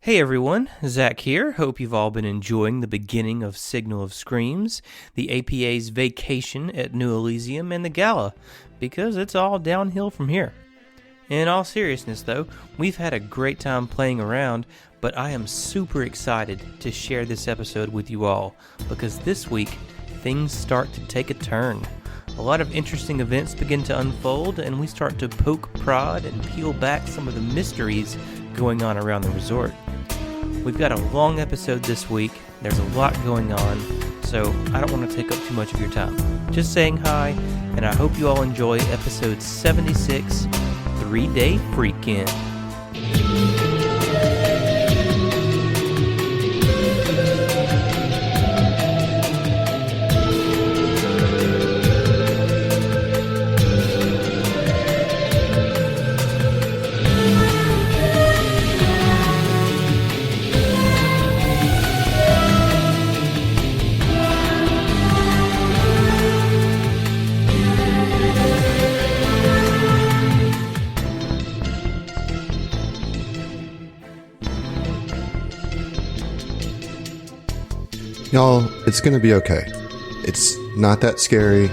Hey everyone, Zach here. Hope you've all been enjoying the beginning of Signal of Screams, the APA's vacation at New Elysium, and the gala, because it's all downhill from here. In all seriousness though, we've had a great time playing around, but I am super excited to share this episode with you all, because this week, things start to take a turn. A lot of interesting events begin to unfold, and we start to poke, prod, and peel back some of the mysteries going on around the resort. We've got a long episode this week, there's a lot going on, so I don't want to take up too much of your time. Just saying hi, and I hope you all enjoy episode 76, 3-Day Freakend. Y'all, it's going to be okay. It's not that scary.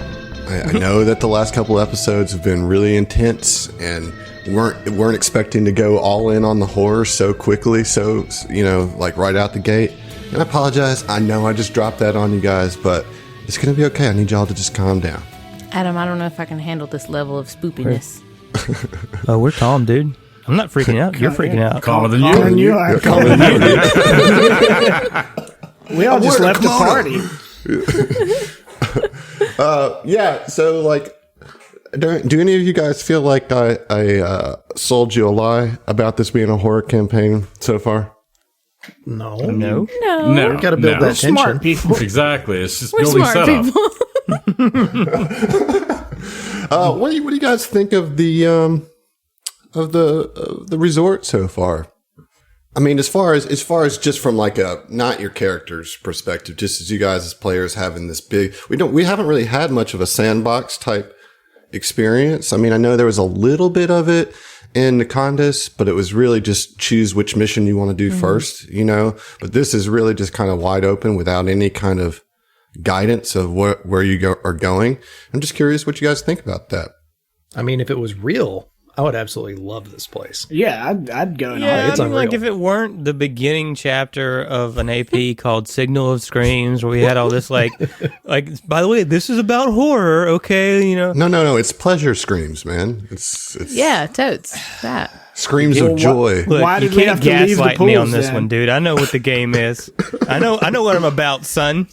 I know that the last couple episodes have been really intense and weren't expecting to go all in on the horror so quickly, so, like right out the gate. And I apologize. I know I just dropped that on you guys, but it's going to be okay. I need y'all to just calm down. Adam, I don't know if I can handle this level of spoopiness. Oh, we're calm, dude. I'm not freaking out. You're freaking out. Calmer than you. You're calmer than you. We all just left the party. So like, do any of you guys feel like I sold you a lie about this being a horror campaign so far? No. No. We got to build that tension. Smart people. Exactly. It's just We're building smart setup. people. What do you guys think of the resort so far? I mean, as far as just from like not your character's perspective, just as you guys as players having this we haven't really had much of a sandbox type experience. I mean, I know there was a little bit of it in Nikondas, but it was really just choose which mission you want to do first, but this is really just kind of wide open without any kind of guidance of where you are going. I'm just curious what you guys think about that. I mean, if it was real, I would absolutely love this place. Yeah, I'd go in on it. I mean, like if it weren't the beginning chapter of an AP called Signal of Screams, where we had all this like, by the way, this is about horror, okay? No, it's pleasure screams, man. It's Yeah, totes. That. Screams of joy. Look, Why you did we can't have to leave the gaslight me on pools, this then? one, dude. I know what the game is. I know what I'm about, son.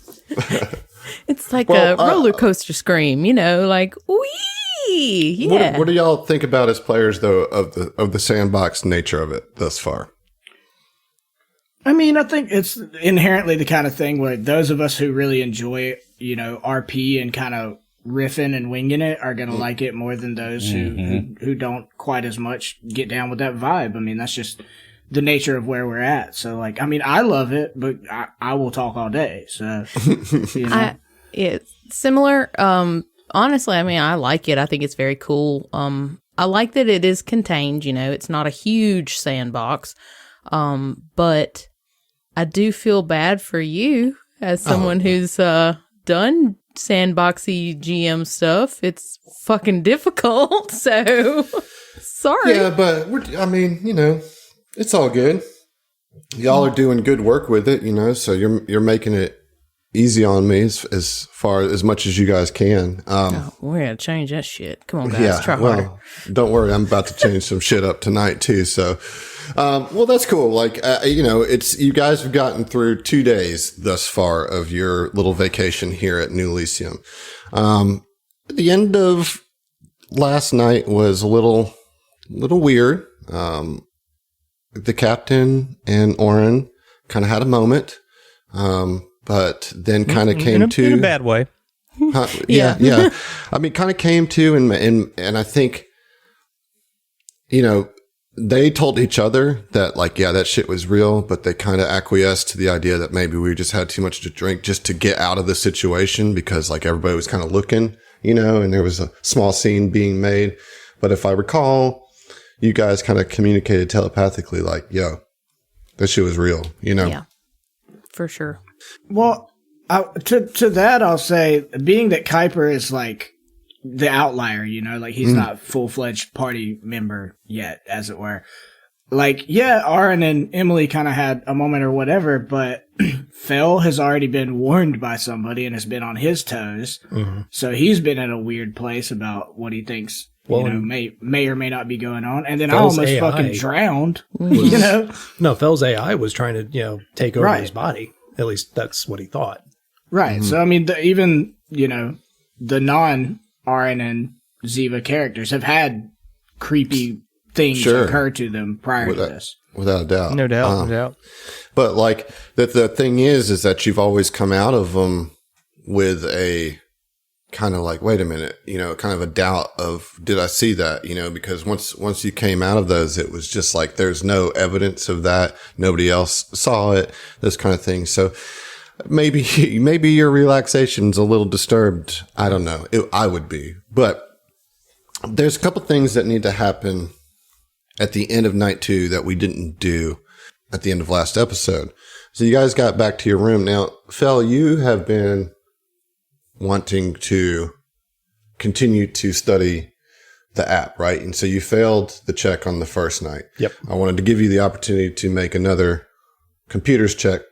It's like a roller coaster scream, like, wee! Yeah. What do y'all think about as players, though, of the sandbox nature of it thus far? I mean, I think it's inherently the kind of thing where those of us who really enjoy, RP and kind of riffing and winging it are going to like it more than those who don't quite as much get down with that vibe. I mean, that's just the nature of where we're at. So, like, I mean, I love it, but I will talk all day. So, It's similar. Honestly, I mean, I like it. I think it's very cool. I like that it is contained, it's not a huge sandbox. But I do feel bad for you as someone who's done sandboxy GM stuff. It's fucking difficult. So sorry. Yeah, but it's all good. Y'all are doing good work with it, so you're making it easy on me as far as much as you guys can. We're gonna change that shit. Come on, guys, try harder. Don't worry, I'm about to change some shit up tonight too. So, that's cool. Like, it's you guys have gotten through 2 days thus far of your little vacation here at New Elysium. The end of last night was a little weird. The captain and Oren kind of had a moment. But then kind of came to in a bad way. Yeah. I mean, kind of came to, and I think, they told each other that, like, yeah, that shit was real, but they kind of acquiesced to the idea that maybe we just had too much to drink just to get out of the situation because, like, everybody was kind of looking, and there was a small scene being made. But if I recall, you guys kind of communicated telepathically, like, yo, That shit was real, you know? Yeah, for sure. Well, to that, I'll say, being that Kuiper is like the outlier, you know, like he's not full-fledged party member yet, as it were. Like, yeah, Aaron and Emily kind of had a moment or whatever, but Fel has already been warned by somebody and has been on his toes. Mm-hmm. So he's been in a weird place about what he thinks, may or may not be going on. And then Fel's I almost AI fucking drowned, you know? No, Fel's AI was trying to, take over his body. At least that's what he thought. Right. So, I mean, even, the non-Aaron and Ziva characters have had creepy things occur to them prior to this. Without a doubt. No doubt, no doubt. But like the thing is that you've always come out of them with a kind of like, wait a minute, kind of a doubt of, did I see that? Because once you came out of those, it was just like, there's no evidence of that. Nobody else saw it, this kind of thing. So maybe your relaxation's a little disturbed. I don't know. I would be, but there's a couple things that need to happen at the end of night 2 that we didn't do at the end of last episode. So you guys got back to your room. Now, Fel, you have been wanting to continue to study the app, right? And so you failed the check on the first night. Yep. I wanted to give you the opportunity to make another computer's check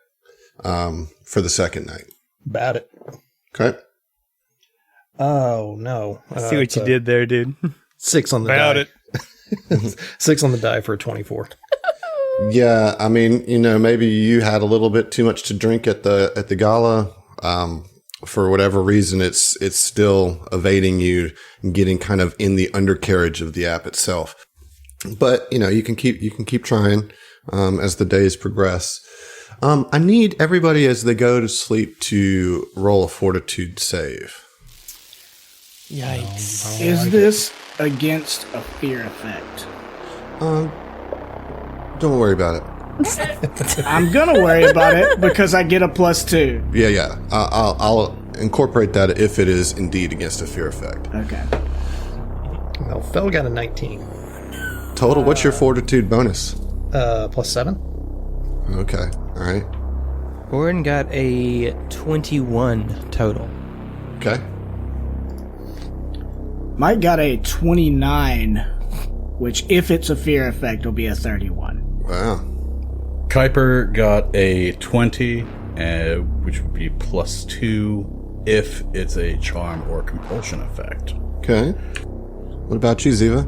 for the second night. About it. Okay. Oh, no. I see what you did there, dude. 6 on the die. About it. 6 on the die for a 24. Yeah, I mean, maybe you had a little bit too much to drink at the gala. For whatever reason, it's still evading you and getting kind of in the undercarriage of the app itself. But you can keep trying as the days progress. I need everybody as they go to sleep to roll a fortitude save. Yikes. Is this against a fear effect? Don't worry about it. I'm gonna worry about it because I get a +2. Yeah. I'll incorporate that if it is indeed against a fear effect. Okay. Well, Fel got a 19. Total, what's your fortitude bonus? +7. Okay, all right. Orin got a 21 total. Okay. Mike got a 29, which, if it's a fear effect, will be a 31. Wow. Kuiper got a 20, which would be +2 if it's a charm or compulsion effect. Okay. What about you, Ziva?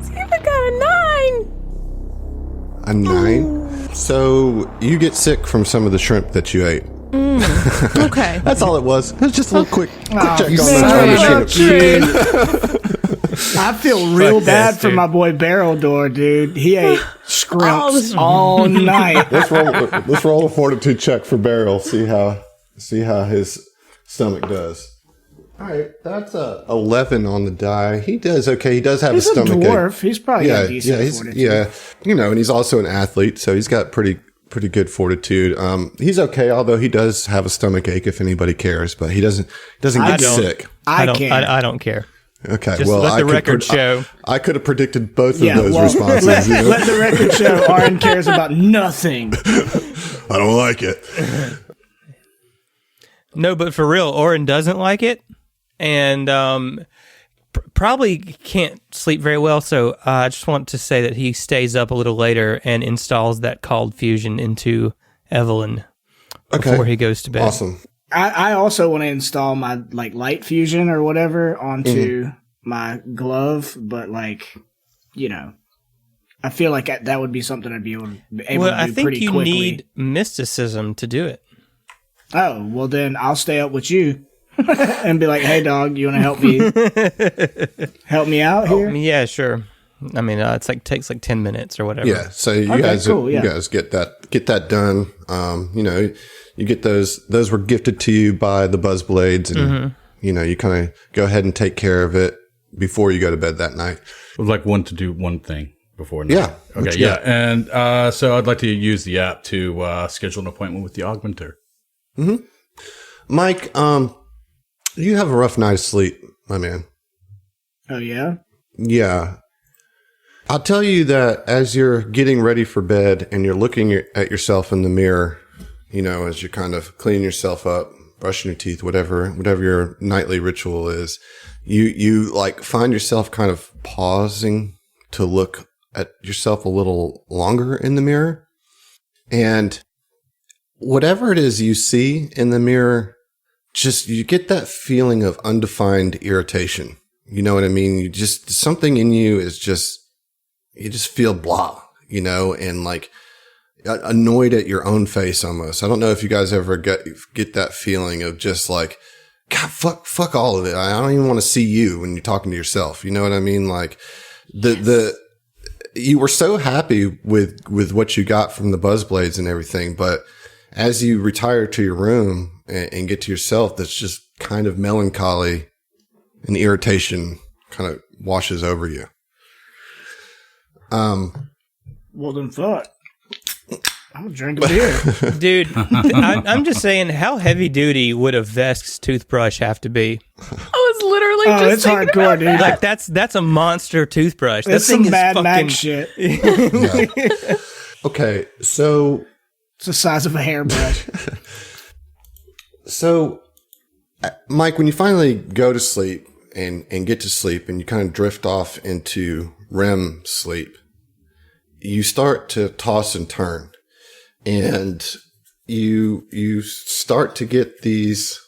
Ziva got a 9. A 9? So you get sick from some of the shrimp that you ate. Okay. That's all it was. It was just a little quick check on man, the shrimp. I feel real Fuck bad this, for dude. my boy Barrel Door, dude. He ate scrimps all night. Let's roll a fortitude check for Beryl. See how his stomach does. All right, that's a 11 on the die. He does okay. He does have He's a a stomach dwarf. ache. He's probably got decent fortitude. And he's also an athlete, so he's got pretty good fortitude. He's okay, although he does have a stomach ache if anybody cares, but he doesn't get sick. I I don't care. Okay, Just well, let the I could record show. I could have predicted both of those responses. Let the record show Aaron cares about nothing. I don't like it. No, but for real, Orin doesn't like it, and probably can't sleep very well. So I just want to say that he stays up a little later and installs that cold fusion into Evelyn before he goes to bed. Awesome. I also want to install my light fusion or whatever onto my glove, but I feel like that would be something I'd be able to do I think pretty you quickly. need mysticism to do it. Oh, well then I'll stay up with you and be like, "Hey dog, you want to help me out here?" Yeah, sure. I mean, takes 10 minutes or whatever. Yeah, so you guys get that done. You get those were gifted to you by the Buzzblades, and you kind of go ahead and take care of it before you go to bed that night. I would like one to do one thing before night. Yeah. Okay, yeah. And so I'd like to use the app to schedule an appointment with the augmenter. Mm-hmm. Mike, you have a rough night of sleep, my man. Oh yeah. Yeah. I'll tell you that as you're getting ready for bed and you're looking at yourself in the mirror, you know, as you're kind of cleaning yourself up, brushing your teeth, whatever your nightly ritual is, you like find yourself kind of pausing to look at yourself a little longer in the mirror. And whatever it is you see in the mirror, just you get that feeling of undefined irritation. You know what I mean? You just, something in you is just, you just feel blah, you know, and like annoyed at your own face almost. I don't know if you guys ever get that feeling of just like, God, fuck all of it. I don't even want to see you when you're talking to yourself. You know what I mean? Like you were so happy with what you got from the Buzzblades and everything, but as you retire to your room and get to yourself, that's just kind of melancholy and irritation kind of washes over you. Well, then fuck. I'm gonna drink a beer. Dude, I'm just saying, how heavy duty would a Vesk's toothbrush have to be? I was literally just it's thinking hardcore, about dude. Like that's a monster toothbrush. That's that thing some is Mad fucking Max shit. Yeah. Okay, so It's the size of a hairbrush. So, Mike, when you finally go to sleep and get to sleep and you kind of drift off into REM sleep, you start to toss and turn, and you start to get these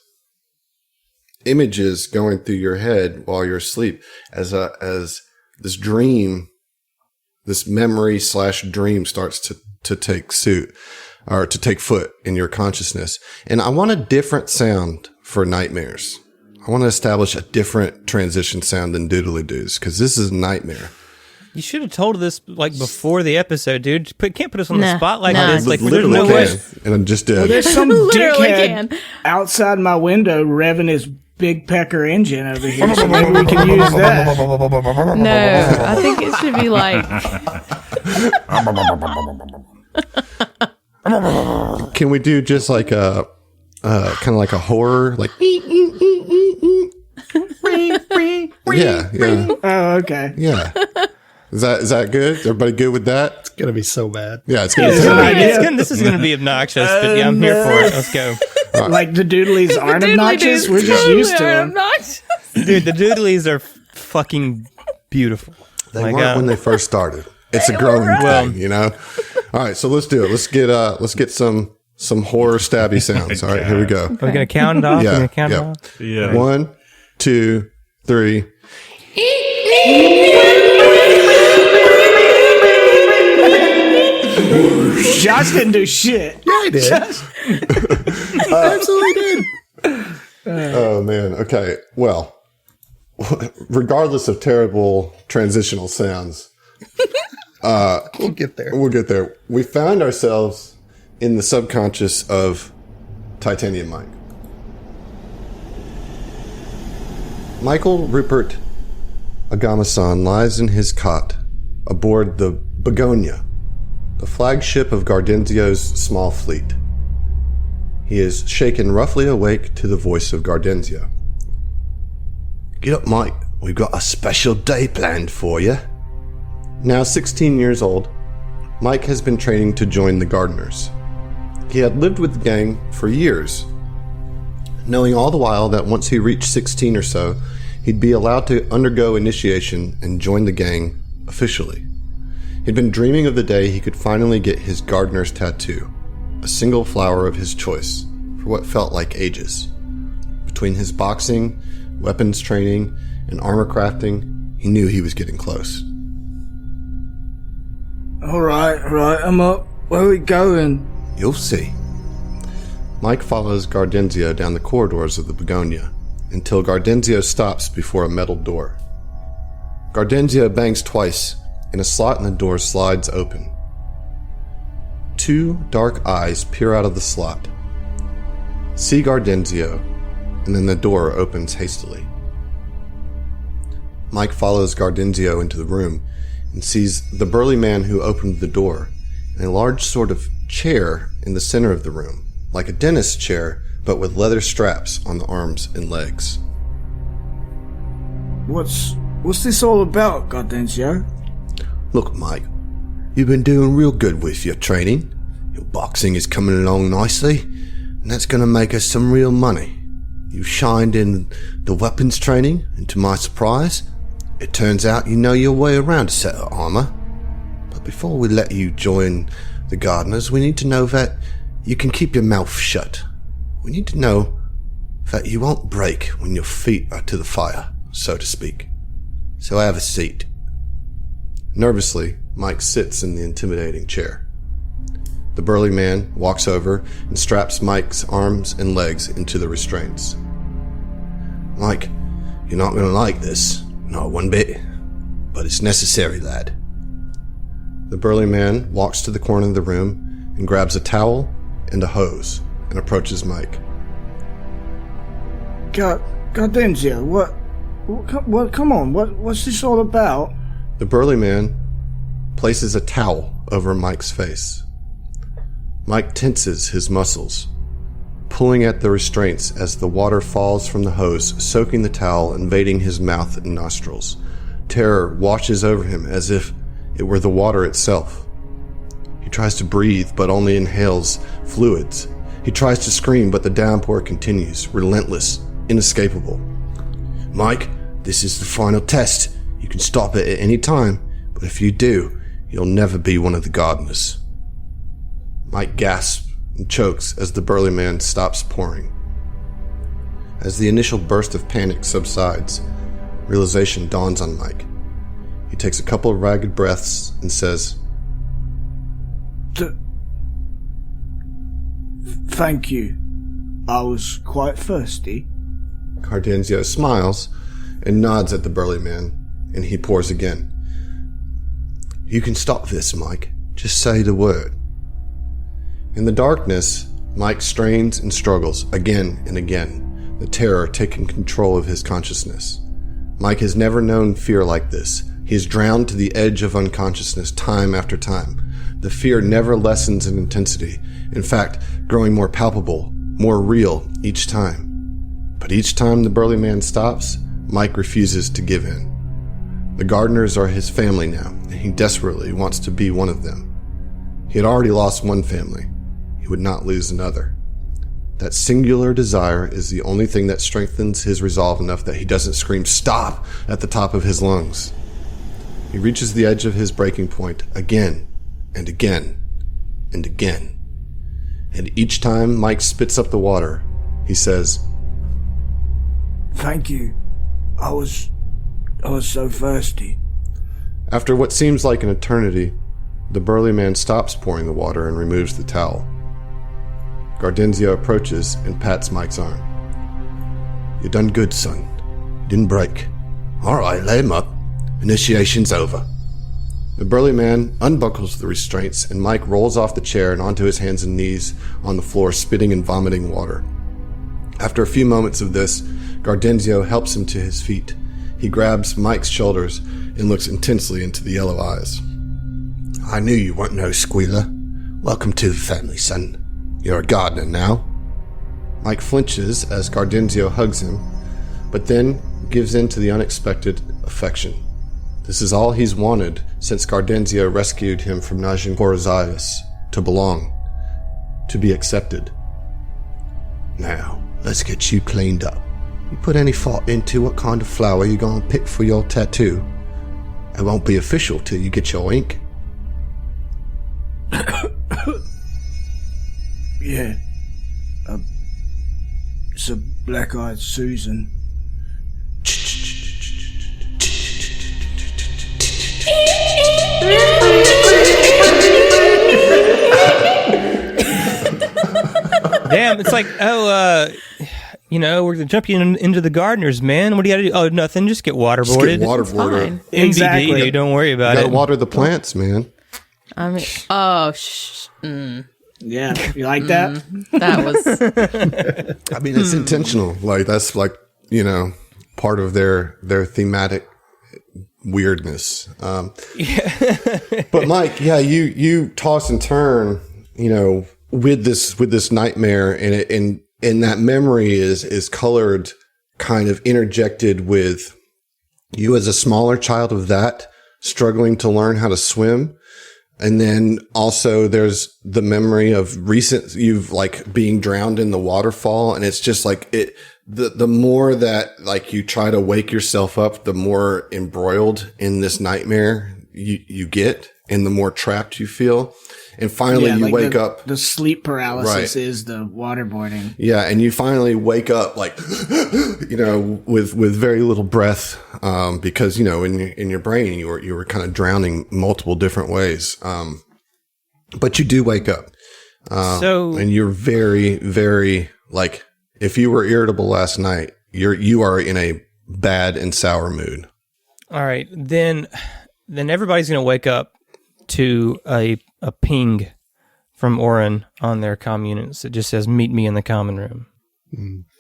images going through your head while you're asleep as this dream, this memory / dream starts to take suit. Or to take foot in your consciousness. And I want a different sound for nightmares. I want to establish a different transition sound than doodly doos, because this is a nightmare. You should have told this like before the episode, dude. Can't put us on the spot like nah. this. Like there's Literally no can, way. and I just did. Well, there's some Literally dickhead can. outside my window revving his big pecker engine over here, so maybe we can use that. No, I think it should be like Can we do just like a kind of like a horror, like yeah. Oh, okay. Yeah. Is that good? Is everybody good with that? It's gonna be so bad. Yeah, it's gonna It's be an idea. This is going to be obnoxious, but yeah, I'm here for it. Let's go. Like the doodlies aren't obnoxious. We're just used to them. Dude, the doodlies are fucking beautiful. They My weren't God. when they first started. It's a growing thing, you know. All right, so let's do it. Let's get some horror stabby sounds. All right, here we go. Are we going to count it off? Yeah, We're going to count it yeah. off? Yeah. 1, 2, 3. Josh didn't do shit. Yeah, I did. Absolutely did. Oh man. Okay. Well, regardless of terrible transitional sounds, We'll get there. we'll get there. We found ourselves in the subconscious of Titanium Mike. Michael Rupert Agamasan lies in his cot aboard the Begonia, the flagship of Gardenzio's small fleet. He is shaken roughly awake to the voice of Gardenzio. Get up, Mike. We've got a special day planned for you. Now 16 years old, Mike has been training to join the Gardeners. He had lived with the gang for years, knowing all the while that once he reached 16 or so, he'd be allowed to undergo initiation and join the gang officially. He'd been dreaming of the day he could finally get his Gardener's tattoo, a single flower of his choice, for what felt like ages. Between his boxing, weapons training, and armor crafting, he knew he was getting close. All right, I'm up. Where are we going? You'll see. Mike follows Gardenzio down the corridors of the Begonia until Gardenzio stops before a metal door. Gardenzio bangs twice, and a slot in the door slides open. 2 dark eyes peer out of the slot. See Gardenzio, and then the door opens hastily. Mike follows Gardenzio into the room and sees the burly man who opened the door and a large sort of chair in the center of the room, like a dentist's chair, but with leather straps on the arms and legs. What's this all about, Gardenzio? Look, Mike, you've been doing real good with your training. Your boxing is coming along nicely, and that's going to make us some real money. You've shined in the weapons training, and to my surprise, it turns out you know your way around a set of armor. But before we let you join the gardeners, we need to know that you can keep your mouth shut. We need to know that you won't break when your feet are to the fire, so to speak. So have a seat. Nervously, Mike sits in the intimidating chair. The burly man walks over and straps Mike's arms and legs into the restraints. Mike, you're not going to like this, not one bit, but it's necessary, lad. The burly man walks to the corner of the room and grabs a towel and a hose and approaches Mike. Gardenzio, what, come on, what's this all about? The burly man places a towel over Mike's face. Mike tenses his muscles, pulling at the restraints as the water falls from the hose, soaking the towel, invading his mouth and nostrils. Terror washes over him as if it were the water itself. He tries to breathe, but only inhales fluids. He tries to scream, but the downpour continues, relentless, inescapable. Mike, this is the final test. You can stop it at any time, but if you do, you'll never be one of the gardeners. Mike gasps and chokes as the burly man stops pouring. As the initial burst of panic subsides, realization dawns on Mike. He takes a couple of ragged breaths and says, Thank you. I was quite thirsty. Gardenzio smiles and nods at the burly man, and he pours again. You can stop this, Mike. Just say the word. In the darkness, Mike strains and struggles again and again, the terror taking control of his consciousness. Mike has never known fear like this. He is drowned to the edge of unconsciousness time after time. The fear never lessens in intensity, in fact, growing more palpable, more real each time. But each time the burly man stops, Mike refuses to give in. The gardeners are his family now, and he desperately wants to be one of them. He had already lost one family. He would not lose another. That singular desire is the only thing that strengthens his resolve enough that he doesn't scream "stop" at the top of his lungs. He reaches the edge of his breaking point again and again and again. And each time Mike spits up the water, he says, Thank you. I was so thirsty. After what seems like an eternity, the burly man stops pouring the water and removes the towel. Gardenzio approaches and pats Mike's arm. You done good, son. Didn't break. All right, lay him up. Initiation's over. The burly man unbuckles the restraints, and Mike rolls off the chair and onto his hands and knees on the floor, spitting and vomiting water. After a few moments of this, Gardenzio helps him to his feet. He grabs Mike's shoulders and looks intensely into the yellow eyes. I knew you weren't no squealer. Welcome to the family, son. You're a gardener now. Mike flinches as Gardenzio hugs him, but then gives in to the unexpected affection. This is all he's wanted since Gardenzio rescued him from Najin Horizias, to belong, to be accepted. Now, let's get you cleaned up. You put any thought into what kind of flower you're gonna pick for your tattoo? It won't be official till you get your ink. Yeah. It's a black-eyed Susan. Damn, it's like, we're gonna jump you into the gardeners, man. What do you gotta do? Oh, nothing. Just get waterboarded. Just get waterboarded. Exactly. MBD, dude, don't worry about You it. gotta water the plants, man. I mean, Yeah, you like that? that was I mean, it's intentional. Like, that's like, part of their thematic weirdness. But Mike, yeah, you toss and turn, with this nightmare, and that memory is colored, kind of interjected with you as a smaller child of that, struggling to learn how to swim. And then also there's the memory of you've like being drowned in the waterfall. And it's just like the more that like you try to wake yourself up, the more embroiled in this nightmare you get and the more trapped you feel. And finally you wake up. The sleep paralysis is the waterboarding. Yeah. And you finally wake up like, with very little breath, because, in your brain, you were kind of drowning multiple different ways. But you do wake up. And you're very, very like, if you were irritable last night, you are in a bad and sour mood. All right. Then everybody's going to wake up to a ping from Oren on their comm units. It just says, meet me in the common room.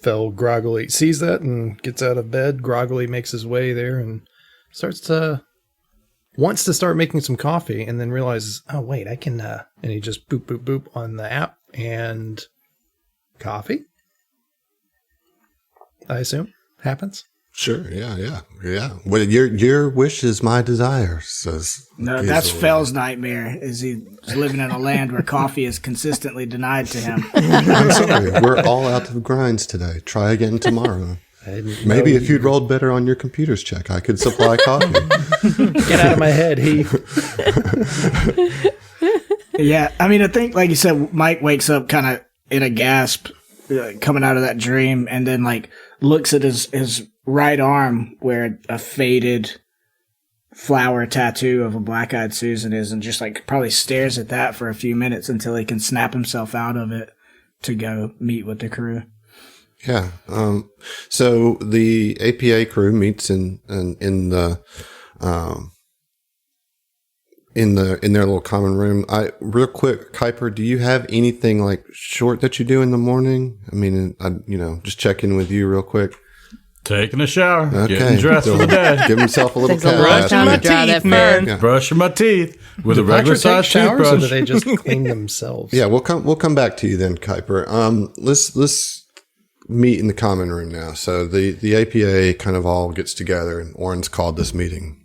Fel groggily sees that and gets out of bed, groggily makes his way there and wants to start making some coffee and then realizes, oh, wait, I can, and he just boop, boop, boop on the app and coffee, I assume, happens. Sure. Yeah. Well, your wish is my desire, says. No, that's Fel's nightmare. Is he's living in a land where coffee is consistently denied to him. I'm sorry. We're all out of grinds today. Try again tomorrow. Maybe if you'd rolled better on your computer's check, I could supply coffee. Get out of my head, Yeah, I mean, I think, like you said, Mike wakes up kind of in a gasp, coming out of that dream, and then like looks at his right arm where a faded flower tattoo of a black-eyed Susan is, and just like probably stares at that for a few minutes until he can snap himself out of it to go meet with the crew. Yeah. So the APA crew meets in their little common room. Real quick, Kuiper, do you have anything like short that you do in the morning? I mean, just check in with you real quick. Taking a shower, okay. Getting dressed for the day. Give himself a little Takes a long time to dry that fur. Yeah. Brushing my teeth with a regular size showers, or toothbrush. do they just clean themselves? Yeah, we'll come back to you then, Kuiper. Let's meet in the common room now. So the APA kind of all gets together, and Oren's called this meeting.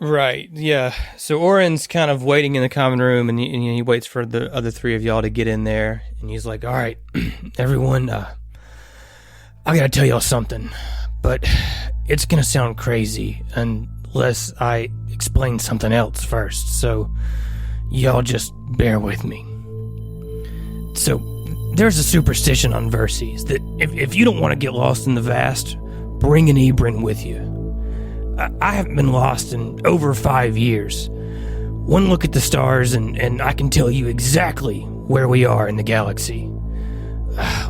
Right, yeah. So Oren's kind of waiting in the common room, and he waits for the other three of y'all to get in there, and he's like, all right, everyone, I gotta tell y'all something, but it's gonna sound crazy unless I explain something else first, so y'all just bear with me. So, there's a superstition on Verces that if you don't want to get lost in the vast, bring an Ebrin with you. I haven't been lost in over 5 years. One look at the stars and I can tell you exactly where we are in the galaxy.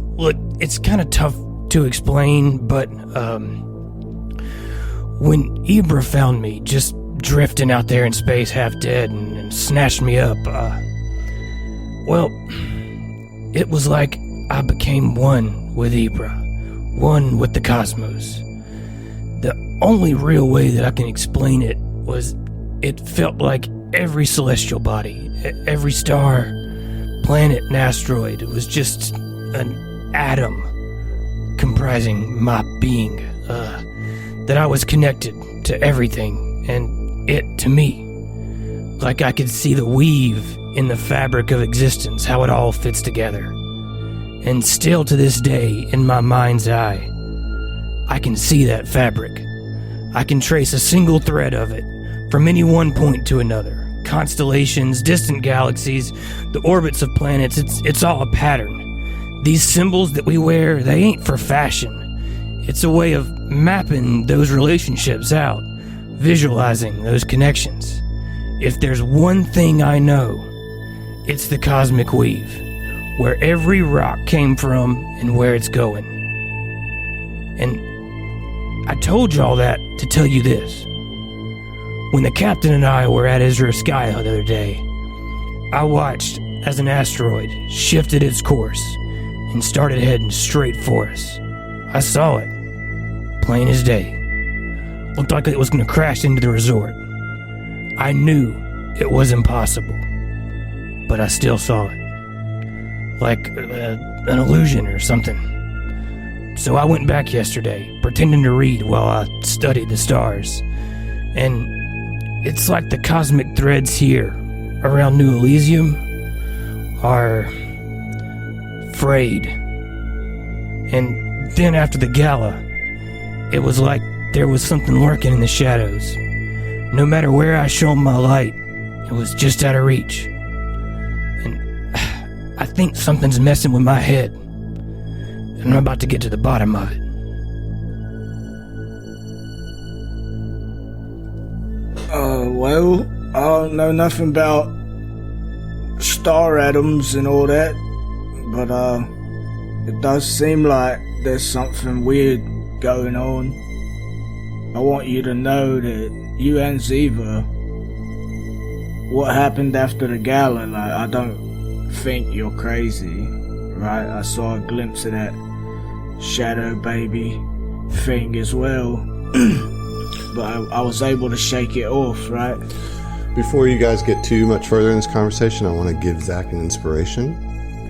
Look, it's kind of tough to explain, but when Ibra found me just drifting out there in space half dead and snatched me up, well, it was like I became one with Ibra, one with the cosmos. The only real way that I can explain it was it felt like every celestial body, every star, planet, and asteroid was just an atom comprising my being, that I was connected to everything and it to me. Like I could see the weave in the fabric of existence, how it all fits together. And still to this day, in my mind's eye, I can see that fabric. I can trace a single thread of it from any one point to another. Constellations, distant galaxies, the orbits of planets, it's all a pattern. These symbols that we wear, they ain't for fashion. It's a way of mapping those relationships out, visualizing those connections. If there's one thing I know, it's the cosmic weave, where every rock came from and where it's going. And I told y'all that to tell you this. When the captain and I were at Izraskaya the other day, I watched as an asteroid shifted its course and started heading straight for us. I saw it, plain as day. Looked like it was going to crash into the resort. I knew it was impossible, but I still saw it. Like an illusion or something. So I went back yesterday, pretending to read while I studied the stars. And it's like the cosmic threads here around New Elysium are frayed. And then after the gala, it was like there was something lurking in the shadows. No matter where I shone my light, it was just out of reach. And I think something's messing with my head. And I'm about to get to the bottom of it. Well, I don't know nothing about star atoms and all that, but it does seem like there's something weird going on. I want you to know that you and Ziva, what happened after the gala, like, I don't think you're crazy, right? I saw a glimpse of that shadow baby thing as well. But I was able to shake it off, right? Before you guys get too much further in this conversation, I want to give Zach an inspiration.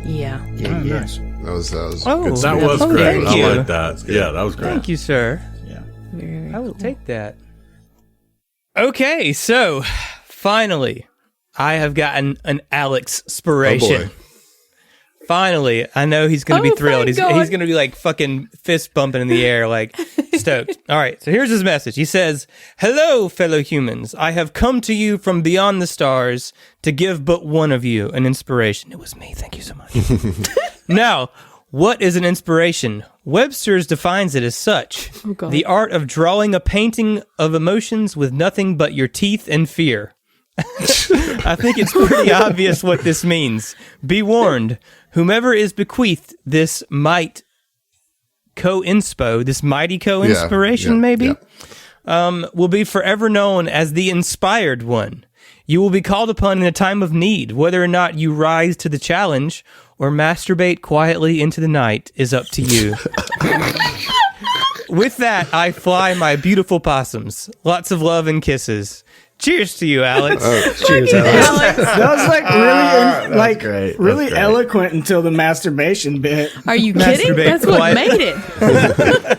Yeah. Nice. That was good That stuff. was great. thank you. I like that. Yeah, that was great. Thank you, sir. Very I will cool. take that. Okay, so finally, I have gotten an Alex inspiration. Oh boy. Finally, I know he's going to be Oh, thrilled. thank He's God. going to be like fucking fist bumping in the air, like stoked. All right, so here's his message. He says, "Hello, fellow humans. I have come to you from beyond the stars to give but one of you an inspiration." It was me. Thank you so much. Now, what is an inspiration? Webster's defines it as such: God. the art of drawing a painting of emotions with nothing but your teeth and fear. I think it's pretty obvious what this means. Be warned, whomever is bequeathed this mighty co-inspiration, maybe, will be forever known as the inspired one. You will be called upon in a time of need. Whether or not you rise to the challenge or masturbate quietly into the night is up to you. With that, I fly my beautiful possums. Lots of love and kisses. Cheers to you, Alex. Cheers, Alex. That was like great. really That's great. eloquent until the masturbation bit. Are you kidding? Masturbate That's what quiet. made it.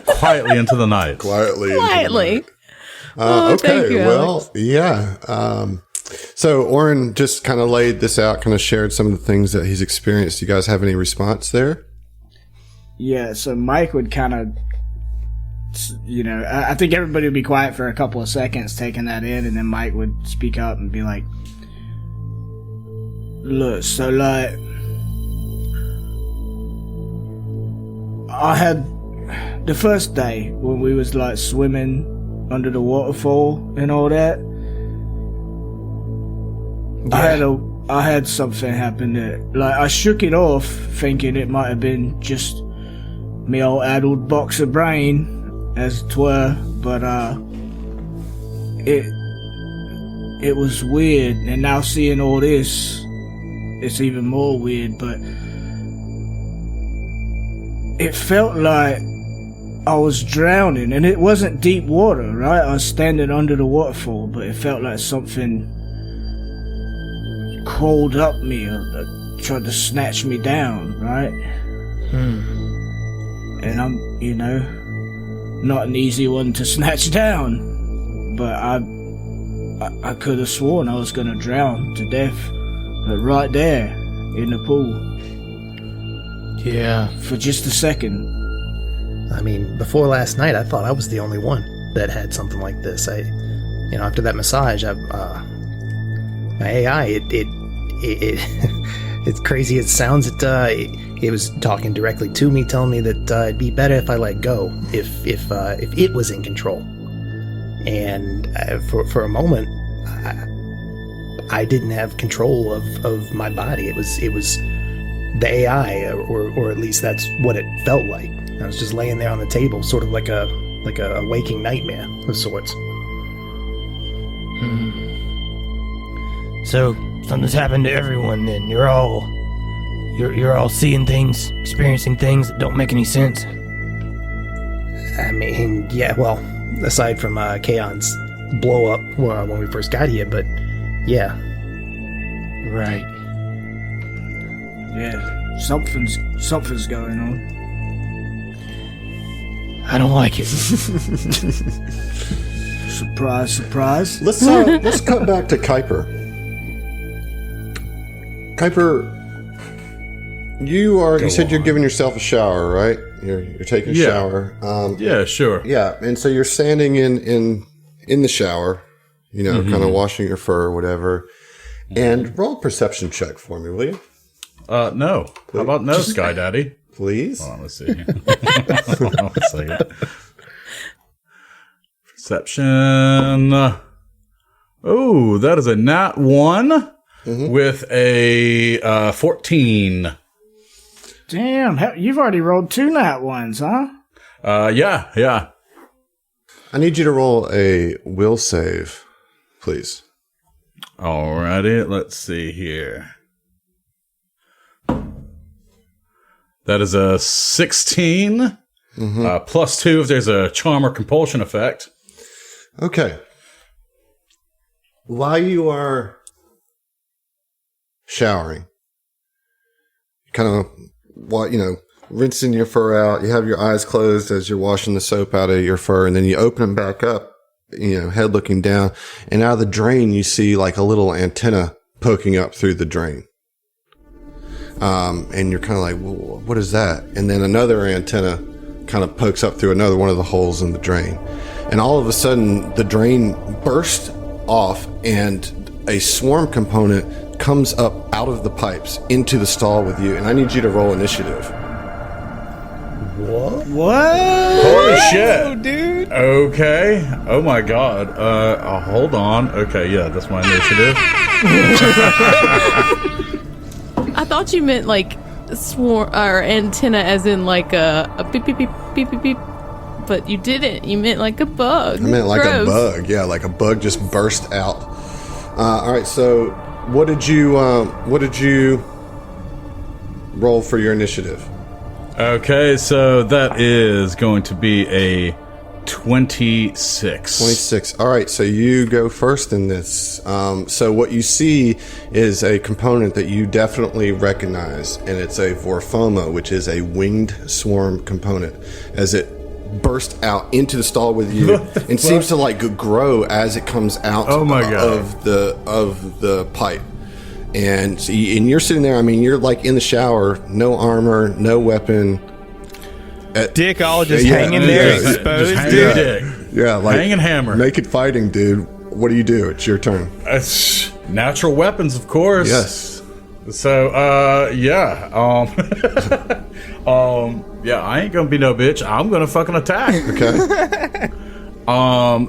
Quietly into the night. Quietly. Quietly. Okay, thank you, well, Alex. yeah. So Oren just kind of laid this out, kind of shared some of the things that he's experienced. Do you guys have any response there? Yeah, so Mike would kind of, I think everybody would be quiet for a couple of seconds taking that in, and then Mike would speak up and be like, look, so like, I had the first day when we was like swimming under the waterfall and all that, I had something happen that, like, I shook it off thinking it might have been just me old addled box of brain, as it were, but it was weird, and now seeing all this, it's even more weird. But it felt like I was drowning, and it wasn't deep water, right? I was standing under the waterfall, but it felt like something crawled up me or tried to snatch me down, right? And I'm, not an easy one to snatch down, but I could have sworn I was gonna drown to death, but right there in the pool. Yeah. For just a second. I mean, before last night, I thought I was the only one that had something like this. After that massage, my AI, it's crazy. It sounds. It was talking directly to me, telling me that it'd be better if I let go, if it was in control. And for a moment, I didn't have control of my body. It was the AI, or at least that's what it felt like. I was just laying there on the table, sort of like a waking nightmare of sorts. So something's happened to everyone. Then you're all seeing things, experiencing things that don't make any sense. I mean, yeah, well, aside from Kaon's blow up when we first got here, but yeah. Right. Yeah, something's going on. I don't like it. Surprise, surprise. Let's cut back to Kuiper. Kuiper, you said you're giving yourself a shower, right? You're taking a shower. Yeah, sure. Yeah, and so you're standing in the shower, kind of washing your fur or whatever. And roll a perception check for me, will you? No. How about no, Sky Daddy? Please. Hold on, let's see. Hold on a second. Perception. Oh, that is a nat 1 with a 14. Damn, you've already rolled 2 nat 1s, huh? Yeah. I need you to roll a will save, please. Alrighty, let's see here. That is a 16, plus 2 if there's a charm or compulsion effect. Okay. While you are showering, kind of, rinsing your fur out, you have your eyes closed as you're washing the soap out of your fur, and then you open them back up, head looking down, and out of the drain, you see like a little antenna poking up through the drain. And you're kind of like, well, what is that? And then another antenna kind of pokes up through another one of the holes in the drain. And all of a sudden, the drain bursts off and a swarm component comes up out of the pipes into the stall with you. And I need you to roll initiative. What? Holy shit. Dude. Okay. Oh my god. Hold on. Okay, yeah, that's my initiative. I thought you meant like swarm or antenna, as in like a beep beep beep beep beep beep, but you didn't. You meant like a bug. I meant like Gross. a bug. Yeah, like a bug just burst out. All right. So, what did you roll for your initiative? Okay, so that is going to be a 26. 26. All right, so you go first in this. So what you see is a component that you definitely recognize, and it's a Vorfoma, which is a winged swarm component. As it bursts out into the stall with you, and seems to like grow as it comes out of the pipe. And so you're sitting there. I mean, you're like in the shower, no armor, no weapon. Dick all just hanging there, exposed. Just hanging dick. Yeah, like hanging hammer. Naked fighting, dude. What do you do? It's your turn. It's natural weapons, of course. Yes. So, yeah. Yeah, I ain't gonna be no bitch. I'm gonna fucking attack. Okay.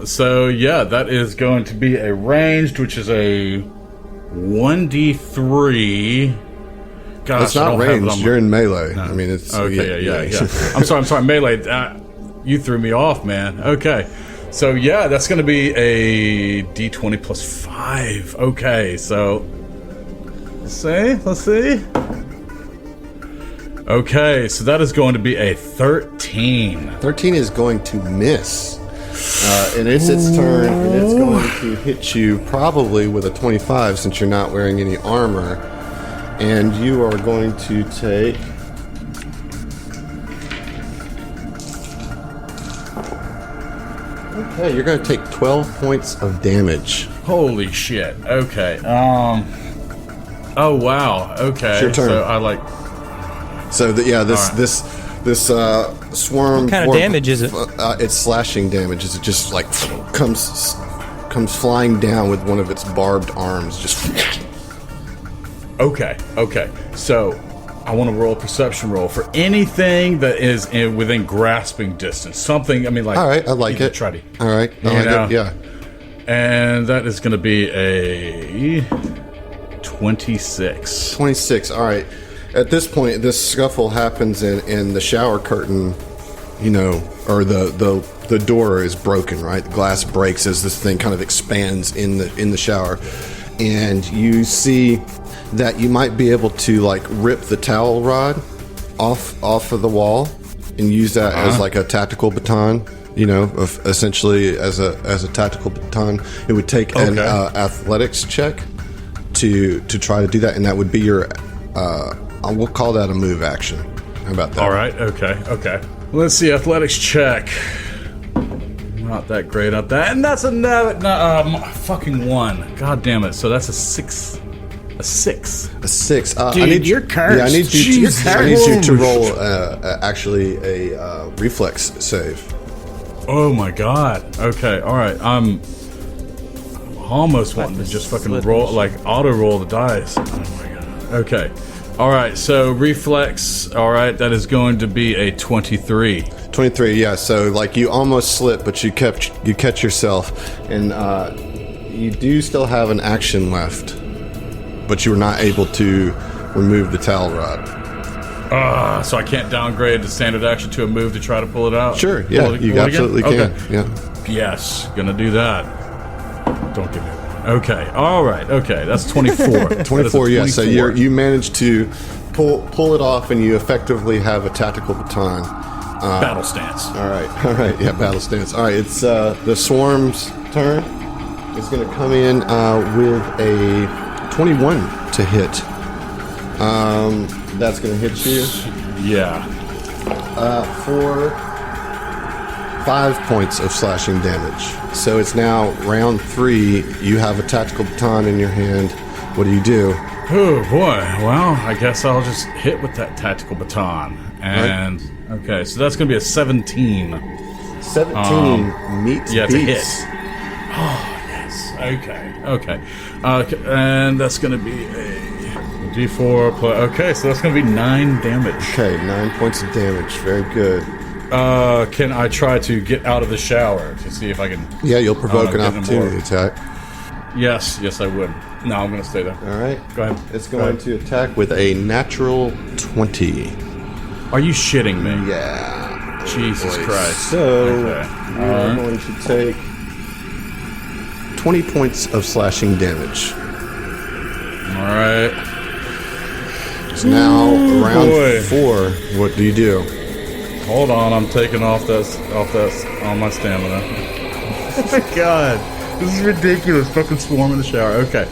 So yeah, that is going to be a ranged, which is a 1d3. Gosh, it's not ranged. You're in melee. No. I mean, it's okay. Yeah. I'm sorry. Melee. You threw me off, man. Okay. So yeah, that's going to be a d20 plus 5. Okay, so let's see. Okay, so that is going to be a 13. 13 is going to miss. And it's its turn, and it's going to hit you probably with a 25 since you're not wearing any armor. And you are going to take... Okay, you're going to take 12 points of damage. Holy shit. Okay. Oh, wow. Okay. It's your turn. So I like... So, this swarm... What kind of damage is it? It's slashing damage. It just, like, comes flying down with one of its barbed arms. Just... Okay. So, I want to roll a perception roll for anything that is within grasping distance. Something, I mean, like... All right, I like it. Try to... All right, I like it, yeah. And that is going to be a 26. 26, all right. At this point, this scuffle happens, and the shower curtain, or the door is broken, right? The glass breaks as this thing kind of expands in the shower, and you see that you might be able to like rip the towel rod off of the wall and use that as like a tactical baton. Essentially as a tactical baton. It would take an athletics check to try to do that, and that would be your. We'll call that a move action. How about that? All right. Okay. Let's see. Athletics check. Not that great at that. And that's a fucking 1. God damn it. So that's a 6. A 6. A 6. Dude, you're cursed. Yeah, I need you. Jesus. I need you to roll actually a reflex save. Oh my god. Okay, alright. I'm almost wanting to just fucking roll, like auto roll the dice. Oh my god. Okay. Alright, so reflex, alright, that is going to be a 23. 23, yeah. So like you almost slip, but you catch yourself, and you do still have an action left, but you were not able to remove the towel rod. So I can't downgrade the standard action to a move to try to pull it out? Sure, yeah, you absolutely can. Okay. Yeah. Yes, gonna do that. Don't give me one. Okay, alright, okay, that's 24. 24, yeah. So you managed to pull it off, and you effectively have a tactical baton. Battle stance. All right, yeah, battle stance. All right, it's the swarm's turn. It's going to come in with a 21 to hit. That's going to hit you. Yeah. For 5 points of slashing damage. So it's now round 3. You have a tactical baton in your hand. What do you do? Oh boy. Well, I guess I'll just hit with that tactical baton. And okay, so that's going to be a 17. 17 meets yeah, it's a hit. beats. Oh yes. Okay. And that's going to be a D4 plus. Okay, so that's going to be 9 damage. Okay, 9 points of damage. Very good. Can I try to get out of the shower to see if I can? Yeah, you'll provoke an opportunity attack. Yes, I would. No, I'm going to stay there. All right. Go ahead. It's going to attack with a natural 20. Are you shitting me? Yeah. Jesus Christ. So, Okay. you're going to take 20 points of slashing damage. All right. It's now round boy. 4. What do you do? Hold on, I'm taking off on my stamina. Oh my god. This is ridiculous. Fucking swarm in the shower. Okay.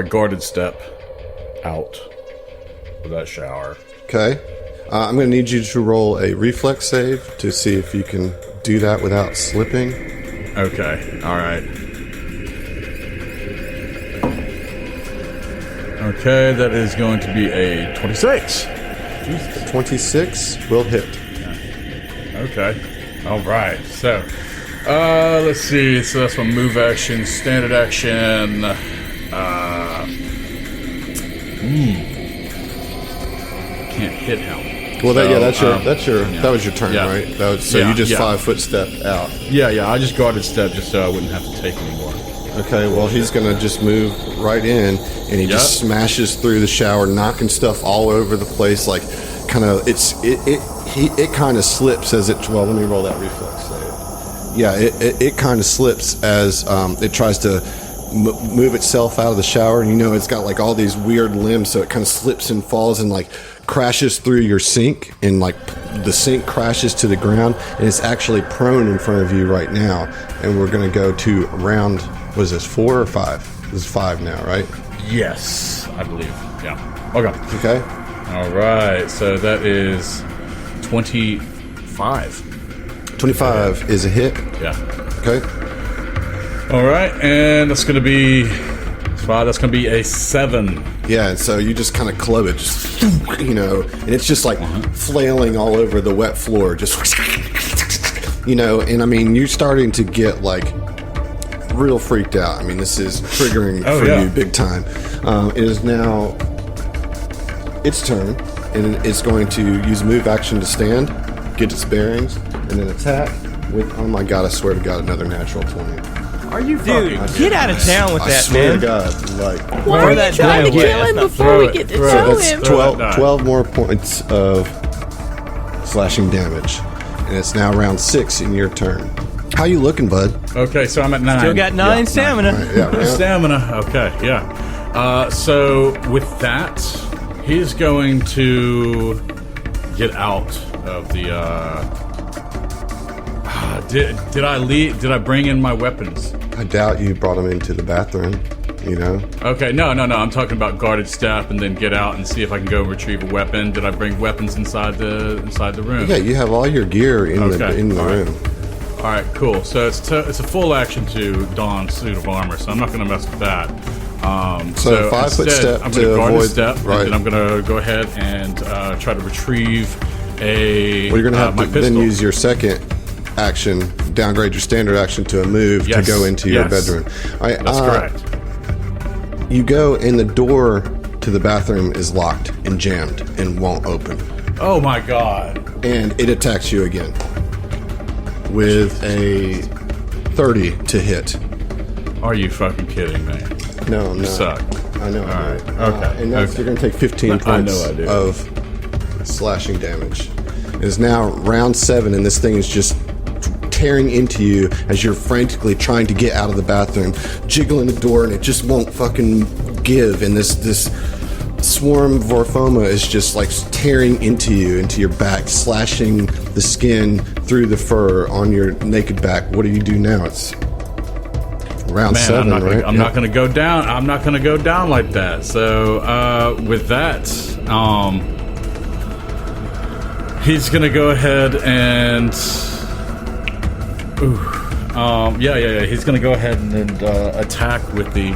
Guarded step out of that shower. Okay. I'm going to need you to roll a reflex save to see if you can do that without slipping. Okay. All right. Okay, that is going to be a 26. Jesus. 26 will hit. Okay. All right. So, let's see. So that's my move action, standard action. Can't hit him. Well, So, that was your turn, Yeah. right? You just 5-foot stepped out. Yeah. I just guarded step just so I wouldn't have to take anymore. Okay, well, he's going to just move right in, and he just smashes through the shower, knocking stuff all over the place, like, kind of, it kind of slips as it, well, let me roll that reflex save. Yeah, it kind of slips as it tries to move itself out of the shower, and it's got, like, all these weird limbs, so it kind of slips and falls and, like, crashes through your sink, and, like, the sink crashes to the ground, and it's actually prone in front of you right now, and we're going to go to round... Was this 4 or 5? This is 5 now, right? Yes, I believe. Yeah. Okay. Okay. All right. So that is 25. 25 is a hit. Yeah. Okay. All right, and that's going to be 5. That's going to be a 7. Yeah, and so you just kind of club it, just, and it's just like flailing all over the wet floor, just, and I mean, you're starting to get like real freaked out. I mean, this is triggering for you big time. It is now its turn, and it's going to use move action to stand, get its bearings, and then attack with, oh my god, I swear to god, another natural 20. Are you Dude, fucking get out of town with I that, swear man. to god, like, Why are you trying to kill him before we get to show that's him? 12 more points of slashing damage, and it's now round 6 in your turn. How you looking, bud? Okay, so I'm at 9. Still got 9 stamina. Right, yeah, right. Stamina. Okay, yeah. So with that, he's going to get out of the. Did I leave? Did I bring in my weapons? I doubt you brought him into the bathroom. you know? Okay, no. I'm talking about guarded step and then get out and see if I can go retrieve a weapon. Did I bring weapons inside the room? Yeah, you have all your gear in the room. All right, cool. So it's a full action to don suit of armor, so I'm not going to mess with that. So 5 foot step I'm to going to guard avoid, a step, right. and then I'm going to go ahead and try to retrieve a. Well, you're going to have my to pistol. then use your second action, downgrade your standard action to a move to go into your bedroom. All right, That's correct. You go, and the door to the bathroom is locked and jammed and won't open. Oh my god! And it attacks you again with a 30 to hit. Are you fucking kidding me? No, You suck. I know. All I right. do. Okay. And that's, Okay. you're going to take 15 I points know I do. of slashing damage. It is now round 7, and this thing is just tearing into you as you're frantically trying to get out of the bathroom, jiggling the door, and it just won't fucking give. And this swarm Vorfoma is just like tearing into you, into your back, slashing the skin through the fur on your naked back. What do you do now? It's round 7, right? I'm not going to go down. I'm not going to go down like that. So with that, he's going to go ahead and. He's going to go ahead and attack with the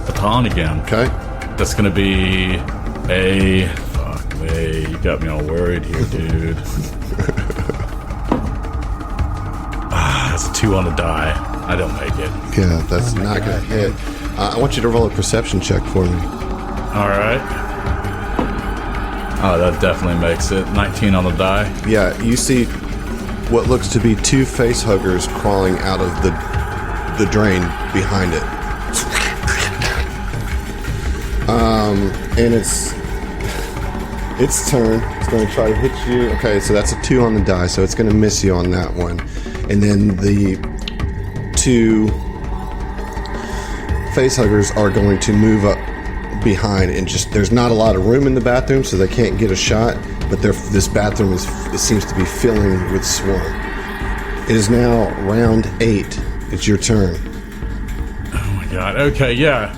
baton again. Okay. That's going to be a. Fuck me. You got me all worried here, dude. That's a 2 on the die. I don't make it. Yeah, that's not going to hit. I want you to roll a perception check for me. All right. Oh, that definitely makes it. 19 on the die. Yeah, you see what looks to be 2 face huggers crawling out of the drain behind it. And it's turn. It's going to try to hit you. Okay, so that's a 2 on the die, so it's going to miss you on that one. And then the 2 face huggers are going to move up behind, and just there's not a lot of room in the bathroom, so they can't get a shot. But this bathroom it seems to be filling with swarm. It is now round 8. It's your turn. Oh my god. Okay, yeah.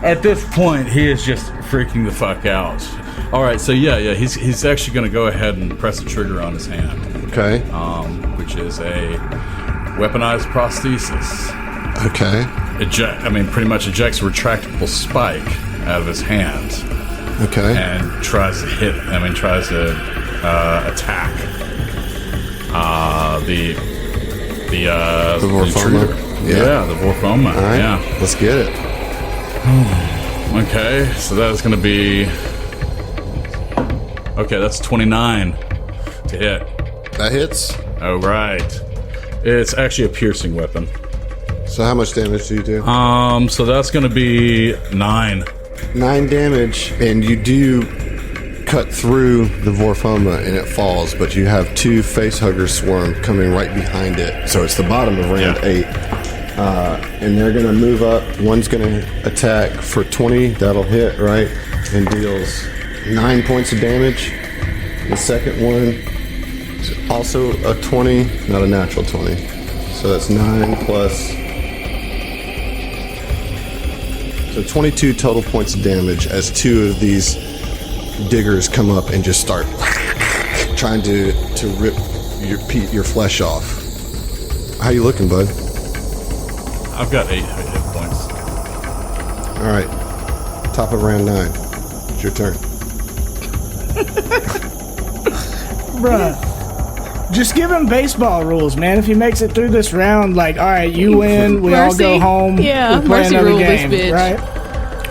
At this point, he is just freaking the fuck out. All right, so he's actually going to go ahead and press the trigger on his hand. Okay. Which is a weaponized prosthesis. Okay. Pretty much ejects a retractable spike out of his hand. Okay. And tries to attack the Vorfoma. Yeah, the Vorfoma. All right. Yeah. Let's get it. Okay, so that's going to be... Okay, that's 29 to hit. That hits. Oh, right. It's actually a piercing weapon. So how much damage do you do? So that's going to be 9. 9 damage, and you do cut through the Vorfoma, and it falls, but you have 2 facehugger swarm coming right behind it. So it's the bottom of round 8. And they're going to move up. One's going to attack for 20. That'll hit, right? And deals 9 points of damage. The second one is also a 20, not a natural 20. So that's 9 plus... So 22 total points of damage as 2 of these diggers come up and just start trying to rip your flesh off. How you looking, bud? I've got 8 hit points. All right. Top of round 9. It's your turn. Bruh. Just give him baseball rules, man. If he makes it through this round, like, all right, you win, we all go home. Yeah, we play mercy another rule this game, bitch. right?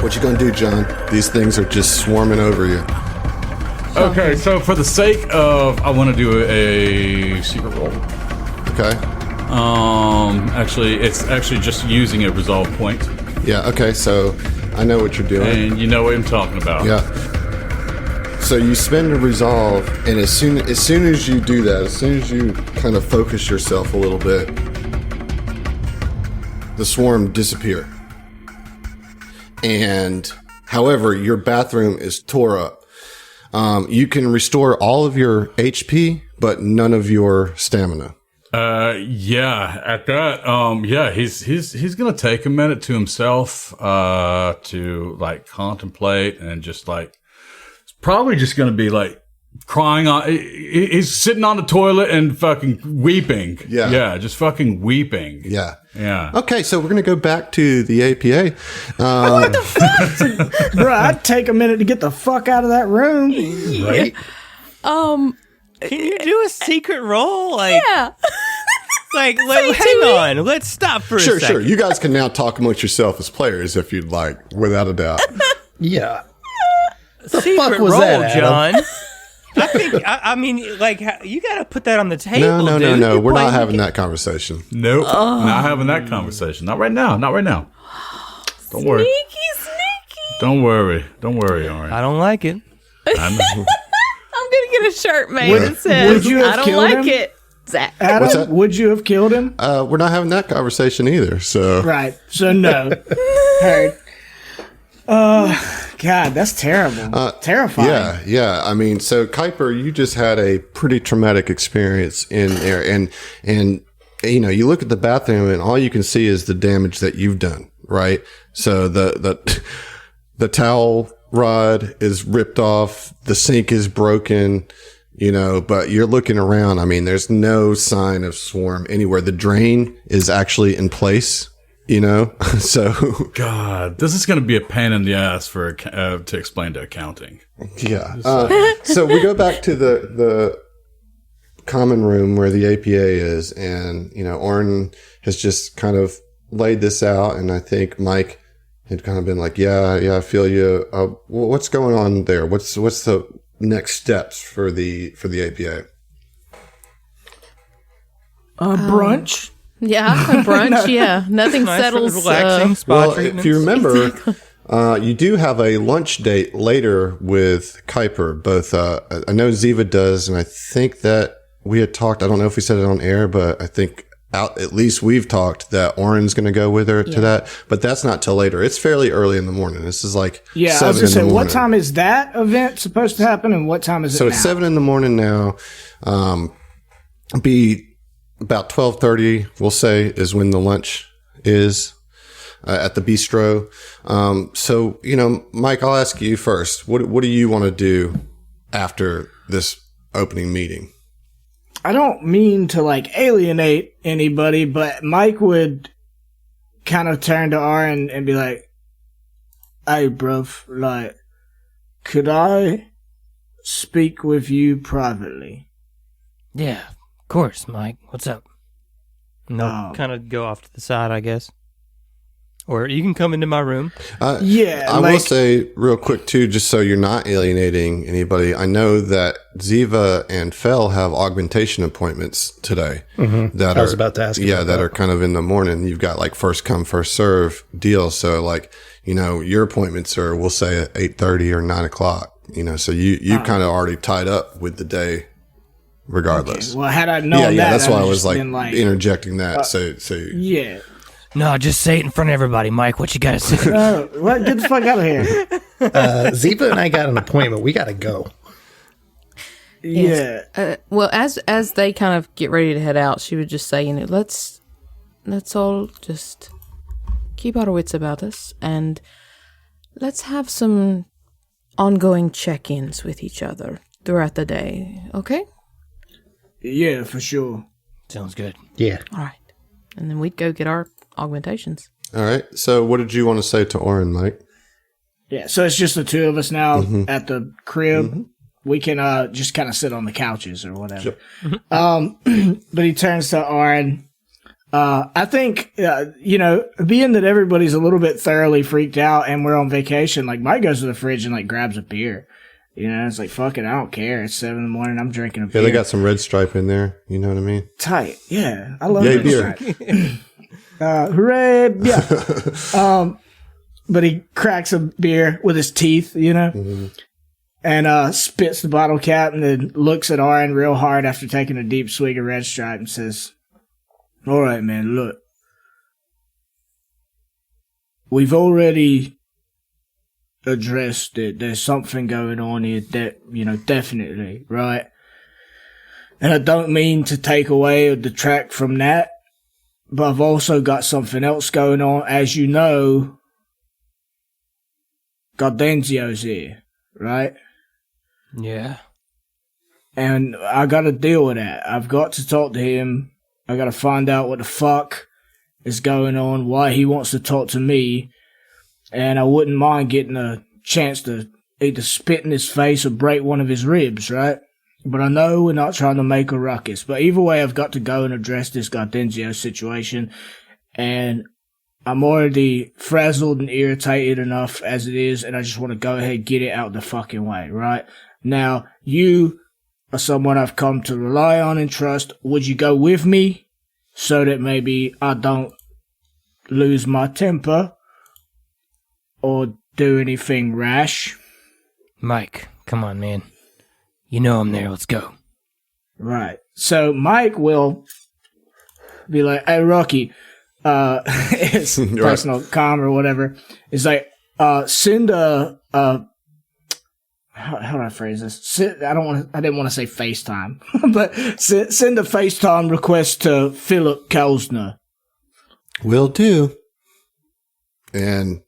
What you gonna do, John? These things are just swarming over you. Okay, so for the sake of... I want to do a secret roll. Okay. Actually, it's actually just using a resolve point. Yeah, okay, so I know what you're doing. And you know what I'm talking about. Yeah. So you spend a resolve, and as soon as you do that, as soon as you kind of focus yourself a little bit, the swarm disappear. And however, your bathroom is tore up. You can restore all of your HP, but none of your stamina. Yeah, at that, yeah, he's gonna take a minute to himself, to like contemplate and just like, it's probably just gonna be like crying on, he's sitting on the toilet and fucking weeping. Yeah, just fucking weeping. Yeah. Yeah. Okay, so we're going to go back to the APA. What the fuck? Bro, I'd take a minute to get the fuck out of that room. Right? Can you do a secret roll? Like, Yeah. like hang on. Let's stop for a Sure, second. sure. You guys can now talk amongst yourself as players if you'd like, without a doubt. Yeah. Secret fuck was roll, that, Adam? John. I think, I mean, like, you got to put that on the table. No. dude. You're We're not playing having the that conversation. Nope. Not having that conversation. Not right now. Not right now. Don't worry. Sneaky. Don't worry. Don't worry, all I right. don't like it. I know. I'm going to get a shirt made Would- that says, would you have I don't killed like him? it. Zach. What's that? Adam, would you have killed him? We're not having that conversation either. So Right. So no. Heard. God, that's terrible. Terrifying. yeah. I mean, so Kuiper, you just had a pretty traumatic experience in there, and you know, you look at the bathroom, and all you can see is the damage that you've done. Right. So the towel rod is ripped off, the sink is broken. You know, but you're looking around. I mean, there's no sign of swarm anywhere. The drain is actually in place. You know, so God, this is going to be a pain in the ass for to explain to accounting. yeah. So we go back to the common room where the APA is, and you know, Orrin has just kind of laid this out, and I think Mike had kind of been like, "Yeah, I feel you. What's going on there? What's the next steps for the APA?" Brunch. Yeah, a brunch. Yeah, nothing Nice, settles. relaxing spa Well, treatments. if you remember, you do have a lunch date later with Kuiper. Both, I know Ziva does, and I think that we had talked. I don't know if we said it on air, but I think at least we've talked that Orrin's going to go with her to that. But that's not till later. It's fairly early in the morning. This is like Yeah, 7 I was in gonna the say, what morning. time is that event supposed to happen, and what time is it So now? it's 7 in the morning now. Be about 12:30, we'll say, is when the lunch is at the bistro. So, you know, Mike, I'll ask you first. What do you want to do after this opening meeting? I don't mean to like alienate anybody, but Mike would kind of turn to Aaron and be like, "Hey, bruv, like, could I speak with you privately?" Yeah, of course, Mike. What's up? No, Oh. kind of go off to the side, I guess. Or you can come into my room. Yeah, I will like- say real quick too, just so you're not alienating anybody. I know that Ziva and Fel have augmentation appointments today. That I was about to ask you Yeah, about that that. are kind of in the morning. You've got like first come, first serve deals. So like, you know, your appointments are, we'll say at 8:30 or 9:00. You know, so you kind of already tied up with the day, regardless. Well, had I known Yeah, that, that's I'd why I just was like been interjecting that. So yeah. No, just say it in front of everybody, Mike. What you got to say? What? Get the fuck out of here. Ziva and I got an appointment. We got to go. Yeah. Well, as they kind of get ready to head out, she would just say, you know, let's all just keep our wits about us, and let's have some ongoing check-ins with each other throughout the day. Okay? Yeah, for sure. Sounds good. Yeah. All right. And then we'd go get our augmentations. All right. So what did you want to say to Orrin, Mike? Yeah, so it's just the two of us now at the crib. We can just kind of sit on the couches or whatever. But he turns to Aaron. I think, you know, being that everybody's a little bit thoroughly freaked out and we're on vacation, like Mike goes to the fridge and like grabs a beer. You know, it's like, fuck it, I don't care. It's 7 a.m. I'm drinking a Yeah, beer. they got some red stripe in there. You know what I mean? Tight. Yeah, I love Yay, Red beer. Stripe. Hooray. Yeah. But he cracks a beer with his teeth, you know, and spits the bottle cap and then looks at Aaron real hard after taking a deep swig of Red Stripe and says, "All right, man, look. We've already addressed it. There's something going on here that, you know, definitely, right? And I don't mean to take away or detract from that, but I've also got something else going on. As you know, Gaudenzio's here, right? Yeah. And I gotta deal with that. I've got to talk to him. I gotta find out what the fuck is going on, why he wants to talk to me. And I wouldn't mind getting a chance to either spit in his face or break one of his ribs, right? But I know we're not trying to make a ruckus. But either way, I've got to go and address this Gaudenzio situation. And I'm already frazzled and irritated enough as it is, and I just want to go ahead and get it out the fucking way, right? Now, you are someone I've come to rely on and trust. Would you go with me so that maybe I don't lose my temper or do anything rash? Mike, come on, man. You know I'm there. Let's go. Right. So Mike will be like, hey, Rocky, it's personal comm or whatever. It's like, send how do I phrase this? I didn't want to say FaceTime, but send a FaceTime request to Philip Kelsner. Will do. And,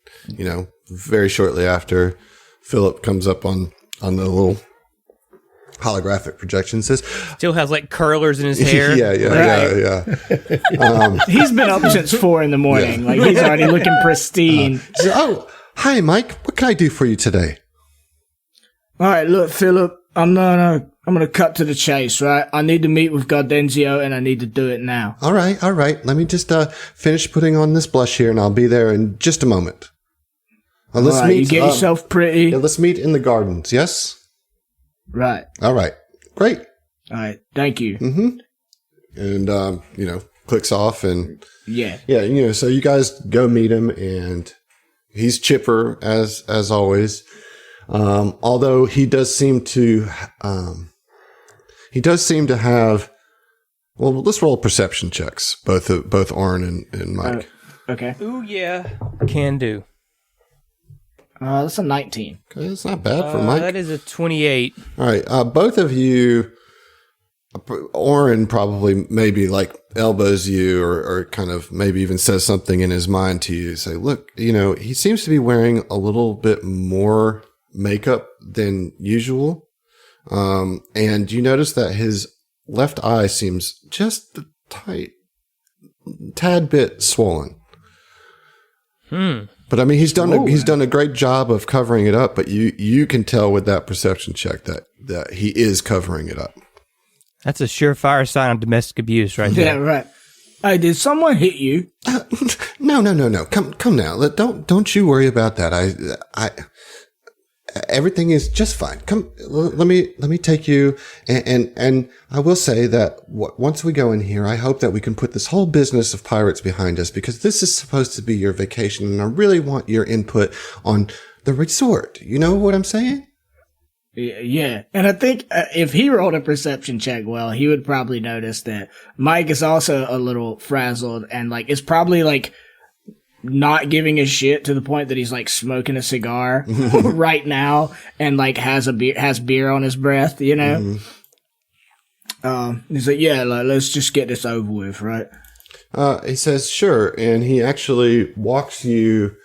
very shortly after, Philip comes up on the little holographic projection, says, still has like curlers in his hair. Yeah. He's been up since 4 a.m. Yeah. Like, he's already looking pristine. Hi, Mike. What can I do for you today? All right, look, Philip, I'm gonna cut to the chase, right? I need to meet with Gaudenzio, and I need to do it now. All right. Let me just finish putting on this blush here, and I'll be there in just a moment. Let's meet. You get yourself pretty. Yeah, let's meet in the gardens. Yes. Right. All right. Great. All right. Thank you. Mm-hmm. And clicks off, and yeah. So you guys go meet him, and he's chipper as always. Although he does seem to have. Well, let's roll perception checks, both Oren and Mike. Okay. Ooh, yeah. Can do. That's a 19. Okay, that's not bad for Mike. That is a 28. All right, both of you. Oren probably maybe like elbows you or kind of maybe even says something in his mind to you. Say, look, he seems to be wearing a little bit more makeup than usual. And you notice that his left eye seems just a tad bit swollen. But I mean, he's done a great job of covering it up, but you can tell with that perception check that he is covering it up. That's a surefire sign of domestic abuse right there. Yeah, right. Hey, did someone hit you? No. Come now. Don't you worry about that. Everything is just fine. Come, let me take you. And I will say that once we go in here, I hope that we can put this whole business of pirates behind us, because this is supposed to be your vacation, and I really want your input on the resort. You know what I'm saying? Yeah. And I think if he rolled a perception check well, he would probably notice that Mike is also a little frazzled, and like it's probably like not giving a shit to the point that he's like smoking a cigar right now and like has beer on his breath, Mm-hmm. He's like, yeah, let's just get this over with, right? He says, sure. And he actually walks you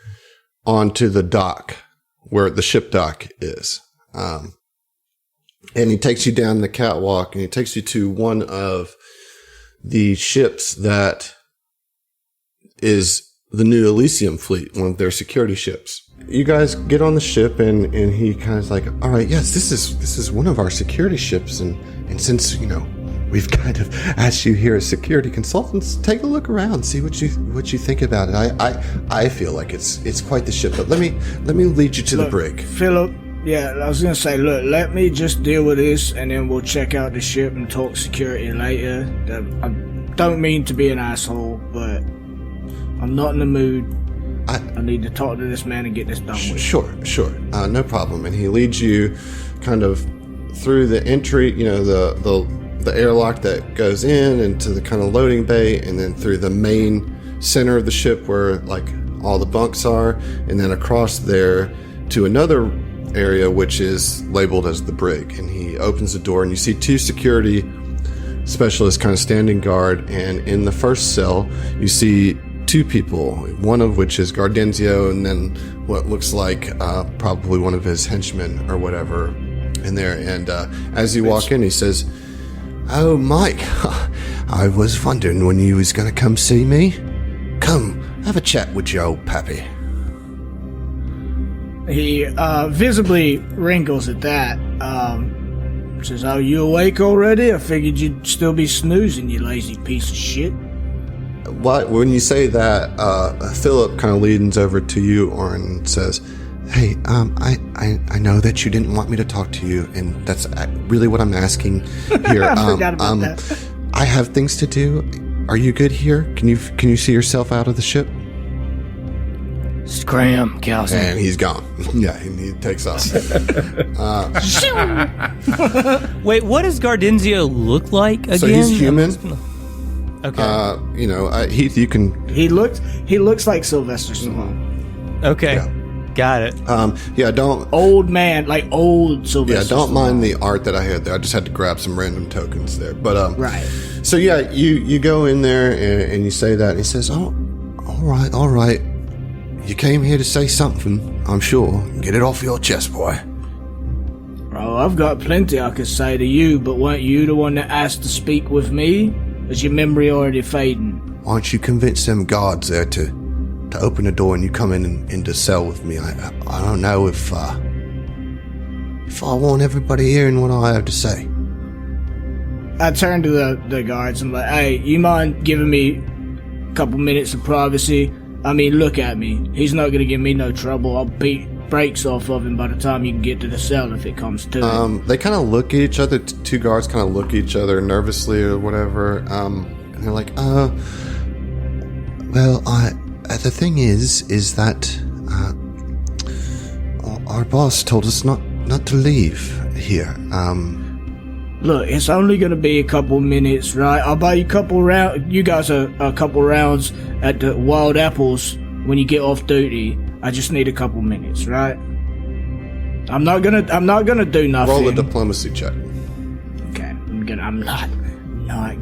onto the dock where the ship dock is. And he takes you down the catwalk, and he takes you to one of the ships that is the New Elysium fleet, one of their security ships. You guys get on the ship, and he kind of like, all right, yes, this is one of our security ships, and since we've kind of asked you here as security consultants, take a look around, see what you think about it. I feel like it's quite the ship, but let me lead you to the brig. Philip, yeah, I was gonna say, look, let me just deal with this, and then we'll check out the ship and talk security later. I don't mean to be an asshole, but I'm not in the mood. I need to talk to this man and get this done with. Sure. No problem. And he leads you kind of through the entry, the airlock that goes in into the kind of loading bay, and then through the main center of the ship where like all the bunks are, and then across there to another area which is labeled as the brig. And he opens the door, and you see two security Spacial is kind of standing guard, and in the first cell, you see two people, one of which is Gardenzio, and then what looks like probably one of his henchmen or whatever in there. And as you walk in, he says, "Oh, Mike, I was wondering when you was going to come see me. Come, have a chat with your old pappy." He visibly wrinkles at that. Says, "Oh, you awake already? I figured you'd still be snoozing, you lazy piece of shit." When you say that, Philip kind of leans over to you, Orin, and says, "Hey, I know that you didn't want me to talk to you, and that's really what I'm asking here. I forgot about that. I have things to do. Are you good here? Can you see yourself out of the ship?" Scram, Calvin. And he's gone. Yeah, and he takes off. Wait, what does Gardenzio look like again? So he's human. Okay. Heath, you can. He looks like Sylvester Stallone. Okay. Yeah. Got it. Don't. Old man, like old Sylvester. Yeah, don't Stallone. mind the art that I had there. I just had to grab some random tokens there. But Right. So yeah, you go in there and you say that, and he says, "Oh, all right. You came here to say something, I'm sure. Get it off your chest, boy." Oh, I've got plenty I could say to you, but weren't you the one that asked to speak with me? Is your memory already fading? Why don't you convince them guards there to open the door and you come in the cell with me? I don't know if I want everybody hearing what I have to say. I turn to the guards and I'm like, "Hey, you mind giving me a couple minutes of privacy? I mean, look at me. He's not going to give me no trouble. I'll beat brakes off of him by the time you can get to the cell if it comes to it." They kind of look at each other. Two guards kind of look at each other nervously or whatever. And they're like, well, the thing is that our boss told us not to leave here. Look, it's only going to be a couple minutes, right? I'll buy you a couple rounds. You guys are a couple rounds at the Wild Apples when you get off duty. I just need a couple minutes, right? I'm not gonna do nothing. Roll a diplomacy check. Okay, I'm not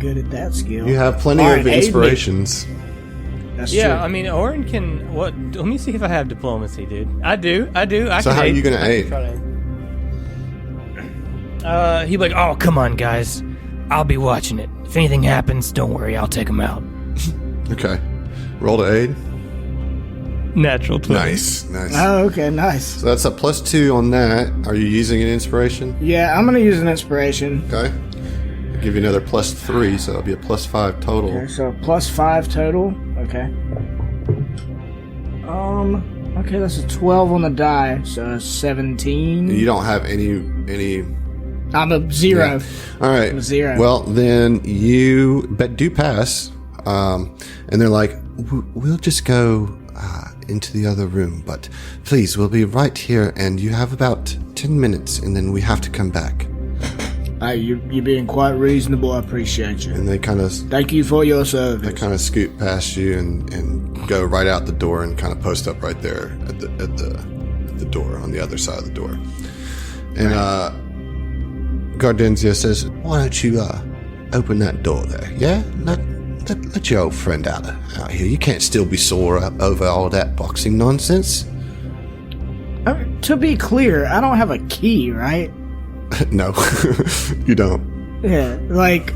good at that skill. You have plenty Alright, of inspirations. That's Yeah, true. I mean, Orin can. What? Let me see if I have diplomacy, dude. I do. So how are you gonna aid? He'd be like, "Oh, come on, guys. I'll be watching it. If anything happens, don't worry. I'll take him out." Okay. Roll to aid. Natural 20. Nice. Oh, okay, nice. So that's a +2 on that. Are you using an inspiration? Yeah, I'm gonna use an inspiration. Okay. I'll give you another +3, so that'll be a +5 total. Okay, so +5 total. Okay. Okay, that's a 12 on the die, so 17. You don't have any. I'm a 0. Yeah. All right. I'm a 0. Well, then you do pass, and they're like, "We'll just go into the other room, but please, we'll be right here, and you have about 10 minutes, and then we have to come back." Hey, you're being quite reasonable. I appreciate you. And they kind of Thank you for your service. They kind of scoot past you and go right out the door and kind of post up right there at the door on the other side of the door. And Gardenzio says, "Why don't you open that door there? Yeah, let your old friend out here. You can't still be sore over all that boxing nonsense." To be clear, I don't have a key, right? No, you don't. Yeah, like,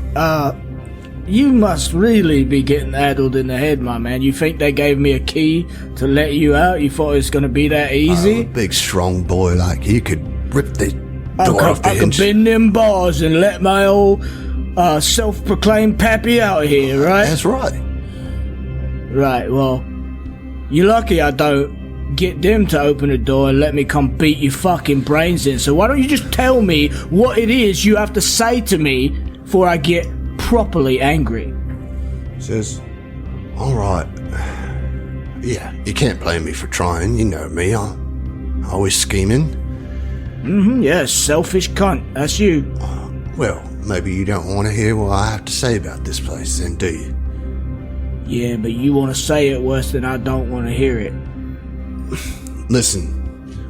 you must really be getting addled in the head, my man. You think they gave me a key to let you out? You thought it was going to be that A easy? big strong boy like you could rip the door off the I could hinge. bend them bars and let my old self-proclaimed pappy out here, right? That's right. Right, well, you're lucky I don't get them to open the door and let me come beat your fucking brains in. So why don't you just tell me what it is you have to say to me before I get properly angry? Says, "All right. Yeah, you can't blame me for trying. You know me. I'm always scheming. Yeah, selfish cunt. That's you. Well, maybe you don't want to hear what I have to say about this place, then, do you?" Yeah, but you want to say it worse than I don't want to hear it. "Listen,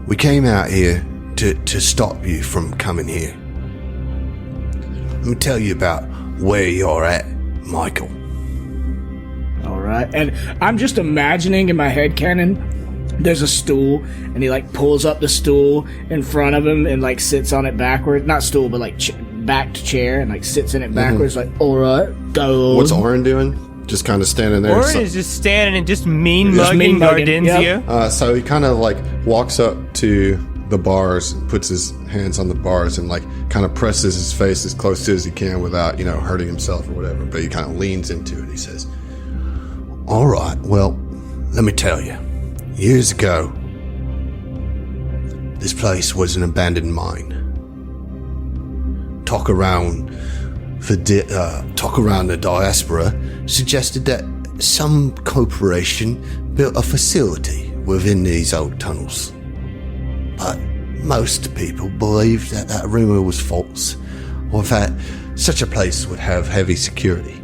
we came out here to stop you from coming here. Let me tell you about where you're at, Michael. All right. And I'm just imagining in my head canon, there's a stool, and he like pulls up the stool in front of him and like sits on it backwards. Not stool, but like backed chair, and like sits in it backwards. Like, all right, go on. What's Oren doing? Just kind of standing there. Oren is just standing and just mean-mugging Gardenzio. Yep. So he kind of like walks up to the bars, puts his hands on the bars, and like kind of presses his face as close as he can without, hurting himself or whatever. But he kind of leans into it. He says, "All right, well, let me tell you. Years ago, this place was an abandoned mine. Talk around the diaspora suggested that some corporation built a facility within these old tunnels. But most people believed that rumor was false, or that such a place would have heavy security.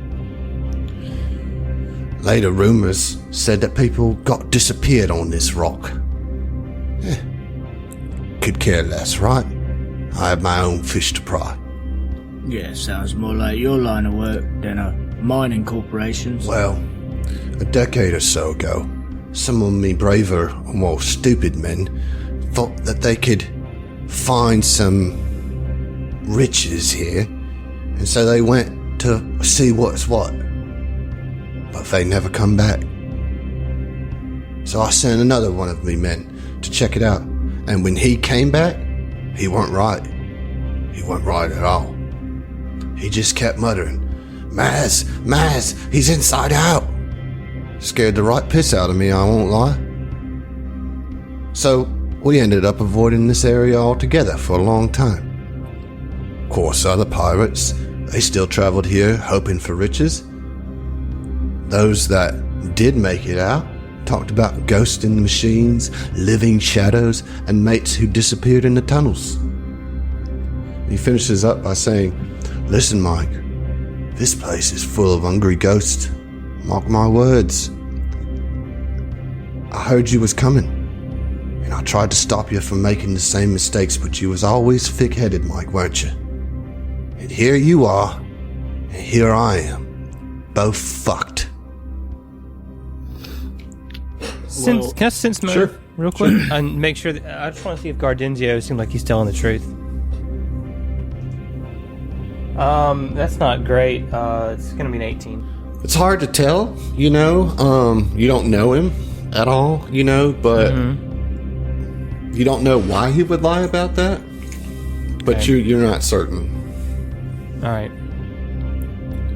Later rumors said that people got disappeared on this rock. Could care less, right? I have my own fish to fry. Yeah, sounds more like your line of work than a mining corporation's. Well, a decade or so ago, some of me braver or more stupid men thought that they could find some riches here, and so they went to see what's what. But they never come back. So I sent another one of me men to check it out, and when he came back, he weren't right. He weren't right at all. He just kept muttering, Maz, he's inside out. Scared the right piss out of me, I won't lie. So we ended up avoiding this area altogether for a long time. Of course, other pirates, they still traveled here hoping for riches. Those that did make it out talked about ghosts in the machines, living shadows, and mates who disappeared in the tunnels. He finishes up by saying, Listen, Mike, this place is full of hungry ghosts. Mark my words. I heard you was coming, and I tried to stop you from making the same mistakes, but you was always thick-headed, Mike, weren't you? And here you are, and here I am, both fucked. Can I sense mode Sure. real quick and make sure that I just want to see if Gardenzio seems like he's telling the truth. That's not great. It's gonna be an 18. It's hard to tell, you don't know him at all, but you don't know why he would lie about that, but Okay. you're not certain. All right.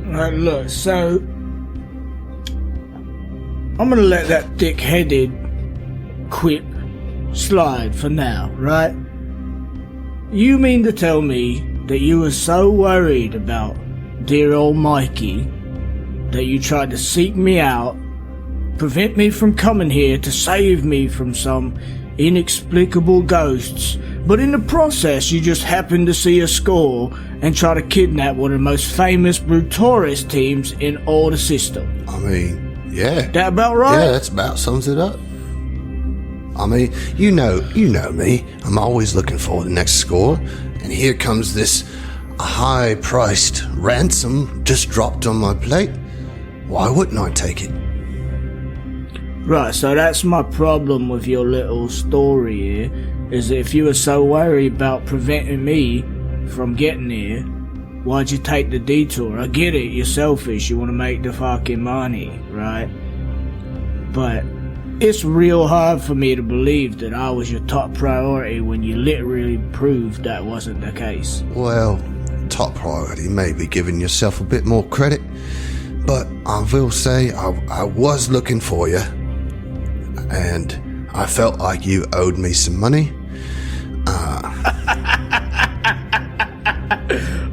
Right, look, so I'm gonna let that thick-headed quip slide for now, right? You mean to tell me that you were so worried about dear old Mikey that you tried to seek me out, prevent me from coming here to save me from some inexplicable ghosts, but in the process you just happened to see a score and try to kidnap one of the most famous brutalist teams in all the system? I mean, yeah. That about right? Yeah, that's about sums it up. I mean, you know me. I'm always looking for the next score, and here comes this high-priced ransom just dropped on my plate. Why wouldn't I take it? Right, so that's my problem with your little story here, is that if you were so worried about preventing me from getting here, why'd you take the detour? I get it, you're selfish, you want to make the fucking money, right? But it's real hard for me to believe that I was your top priority when you literally proved that wasn't the case. Well, top priority may be giving yourself a bit more credit, but I will say I was looking for you, and I felt like you owed me some money.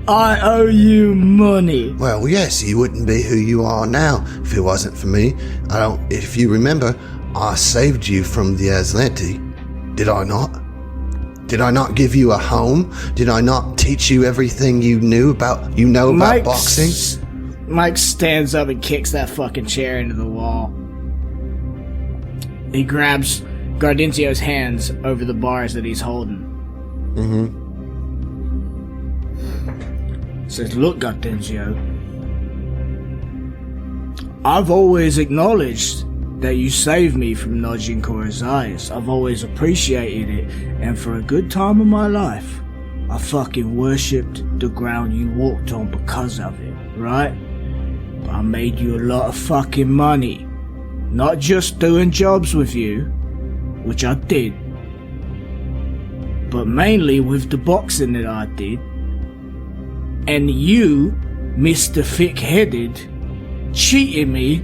I owe you money. Well, yes, you wouldn't be who you are now if it wasn't for me. If you remember, I saved you from the Aslanti. Did I not? Did I not give you a home? Did I not teach you everything you know about boxing? Mike stands up and kicks that fucking chair into the wall. He grabs Gardenzio's hands over the bars that he's holding. Mm-hmm. Says, look, Gardenzio, I've always acknowledged that you saved me from Nojin Kora's eyes. I've always appreciated it, and for a good time of my life, I fucking worshipped the ground you walked on because of it, right? But I made you a lot of fucking money. Not just doing jobs with you, which I did, but mainly with the boxing that I did. And you, Mr. Thick-Headed, cheated me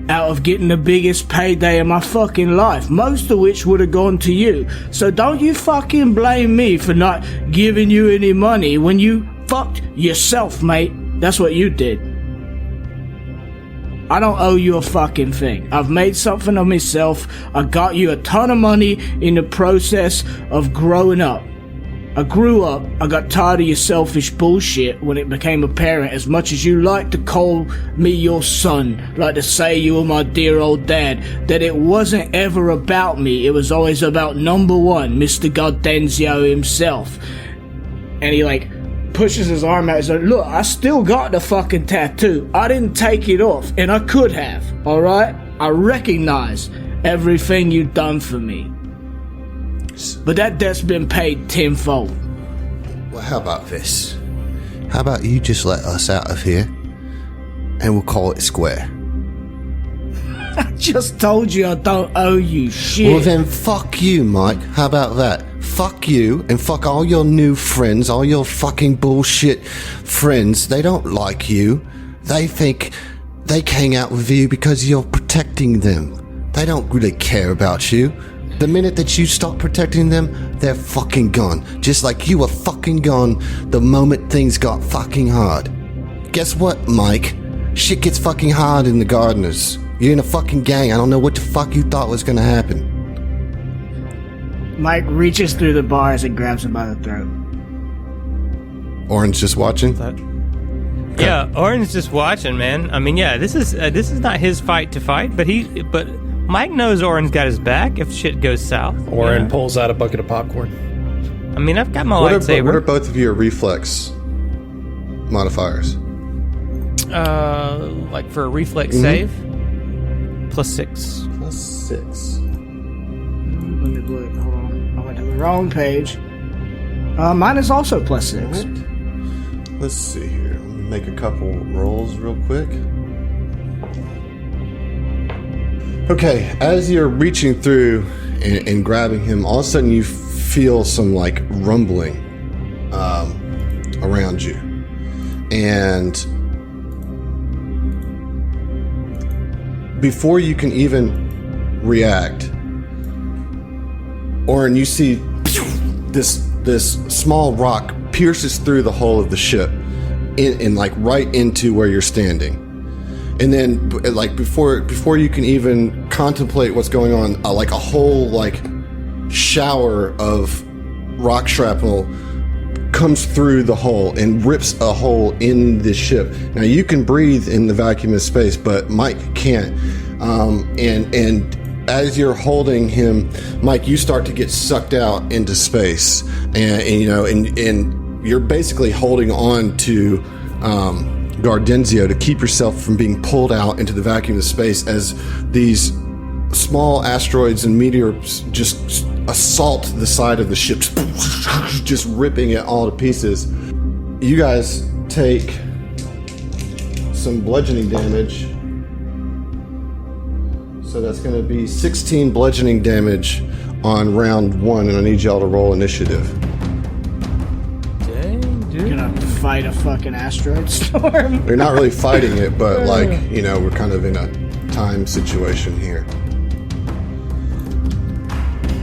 out of getting the biggest payday of my fucking life, most of which would have gone to you. So don't you fucking blame me for not giving you any money when you fucked yourself, mate. That's what you did. I don't owe you a fucking thing. I've made something of myself. I got you a ton of money in the process of growing up. I grew up, I got tired of your selfish bullshit when it became apparent, as much as you like to call me your son, like to say you were my dear old dad, that it wasn't ever about me, it was always about number one, Mr. Gardenzio himself. And he pushes his arm out, he's like, look, I still got the fucking tattoo, I didn't take it off, and I could have, alright? I recognize everything you've done for me. But that debt's been paid tenfold. Well, how about this? How about you just let us out of here, and we'll call it square? I just told you I don't owe you shit. Well then, fuck you, Mike. How about that? Fuck you, and fuck all your new friends, all your fucking bullshit friends. They don't like you. They think they hang out with you because you're protecting them. They don't really care about you. The minute that you stop protecting them, they're fucking gone. Just like you were fucking gone the moment things got fucking hard. Guess what, Mike? Shit gets fucking hard in the Gardeners. You're in a fucking gang. I don't know what the fuck you thought was gonna happen. Mike reaches through the bars and grabs him by the throat. Orange just watching? Yeah, Orange's just watching, man. I mean, yeah, this is not his fight to fight, but Mike knows Oren's got his back if shit goes south. Oren pulls out a bucket of popcorn. I mean, I've got my What lightsaber. are both of your reflex modifiers? Like for a reflex save, +6. +6. Let me look. Hold on. I went to the wrong page. Mine is also +6. Let's see here. Let me make a couple rolls real quick. Okay, as you're reaching through and grabbing him, all of a sudden you feel some rumbling around you, and before you can even react, Oren, you see this small rock pierces through the hull of the ship, in right into where you're standing. And then, before you can even contemplate what's going on, a whole, shower of rock shrapnel comes through the hull and rips a hole in the ship. Now, you can breathe in the vacuum of space, but Mike can't. And as you're holding him, Mike, you start to get sucked out into space. And you're basically holding on to Gardenzio to keep yourself from being pulled out into the vacuum of space as these small asteroids and meteors just assault the side of the ship, just ripping it all to pieces. You guys take some bludgeoning damage. So that's going to be 16 bludgeoning damage on round 1, and I need y'all to roll initiative. Gonna fight a fucking asteroid storm. We're not really fighting it, but we're kind of in a time situation here.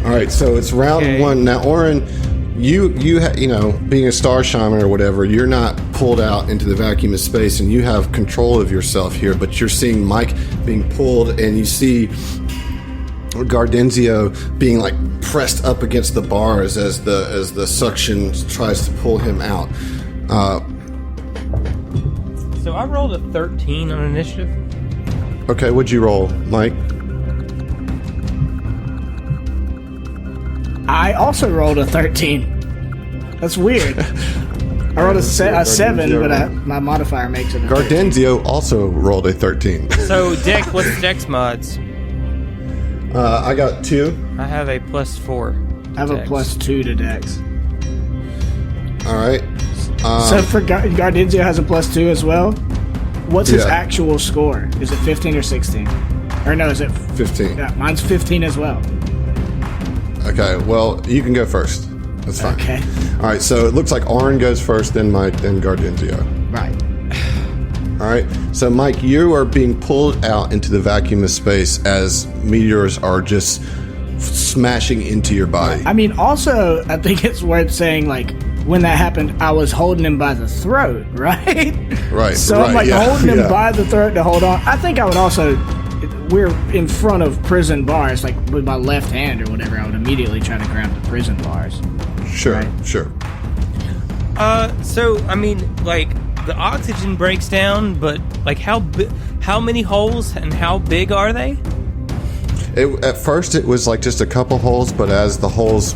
All right, so it's round 1 now. Oren, you being a star shaman or whatever, you're not pulled out into the vacuum of space, and you have control of yourself here. But you're seeing Mike being pulled, and you see Gardenzio being pressed up against the bars as the suction tries to pull him out. So I rolled a 13 on initiative. Okay, what'd you roll, Mike? I also rolled a 13. That's weird. I rolled a 7, but my modifier makes it a 13. Gardenzio also rolled a 13. So, Dex, what's Dex mods? I got 2. I have a +4. I have a +2 to Dex. All right. So for Gardenzio has a +2 as well. What's his actual score? Is it 15 or 16? Or no, is it 15? Yeah, mine's 15 as well. Okay, well, you can go first. That's fine. Okay. All right, so it looks like Orin goes first, then Mike, then Gardenzio. Right. All right, so Mike, you are being pulled out into the vacuum of space as meteors are just smashing into your body. I mean, also, I think it's worth saying, like, when that happened, I was holding him by the throat, right? Right. So I'm like holding him by the throat to hold on. I think I would also, we're in front of prison bars, like with my left hand or whatever, I would immediately try to grab the prison bars. Sure, right? Sure. So, I mean, like, the oxygen breaks down, but, like, how many holes and how big are they? At first, it was like just a couple holes, but as the holes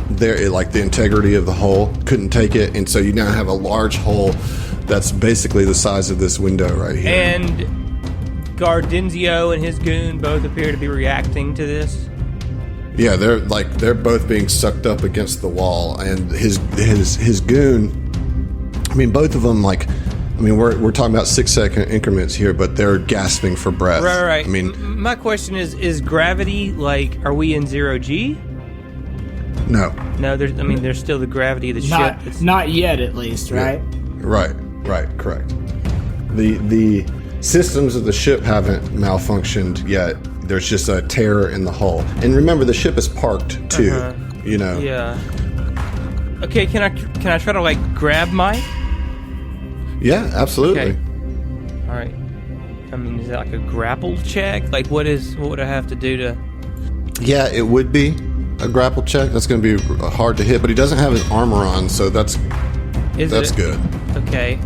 there, like the integrity of the hole couldn't take it, and so you now have a large hole that's basically the size of this window right here. And Gardenzio and his goon both appear to be reacting to this. Yeah, they're both being sucked up against the wall, and his goon. I mean, both of them, like, I mean, we're talking about 6-second increments here, but they're gasping for breath. Right. I mean, my question is gravity, like, are we in 0G? No, there's still the gravity of the ship. Not yet, at least, right? Yeah. Right, correct. The systems of the ship haven't malfunctioned yet. There's just a tear in the hull. And remember, the ship is parked, too, you know. Yeah. Okay, can I try to, like, grab Mike? Yeah, absolutely. Okay. All right. I mean, is that like a grapple check? Like, what would I have to do to... Yeah, it would be a grapple check. That's going to be hard to hit, but he doesn't have his armor on, so that's good. Okay.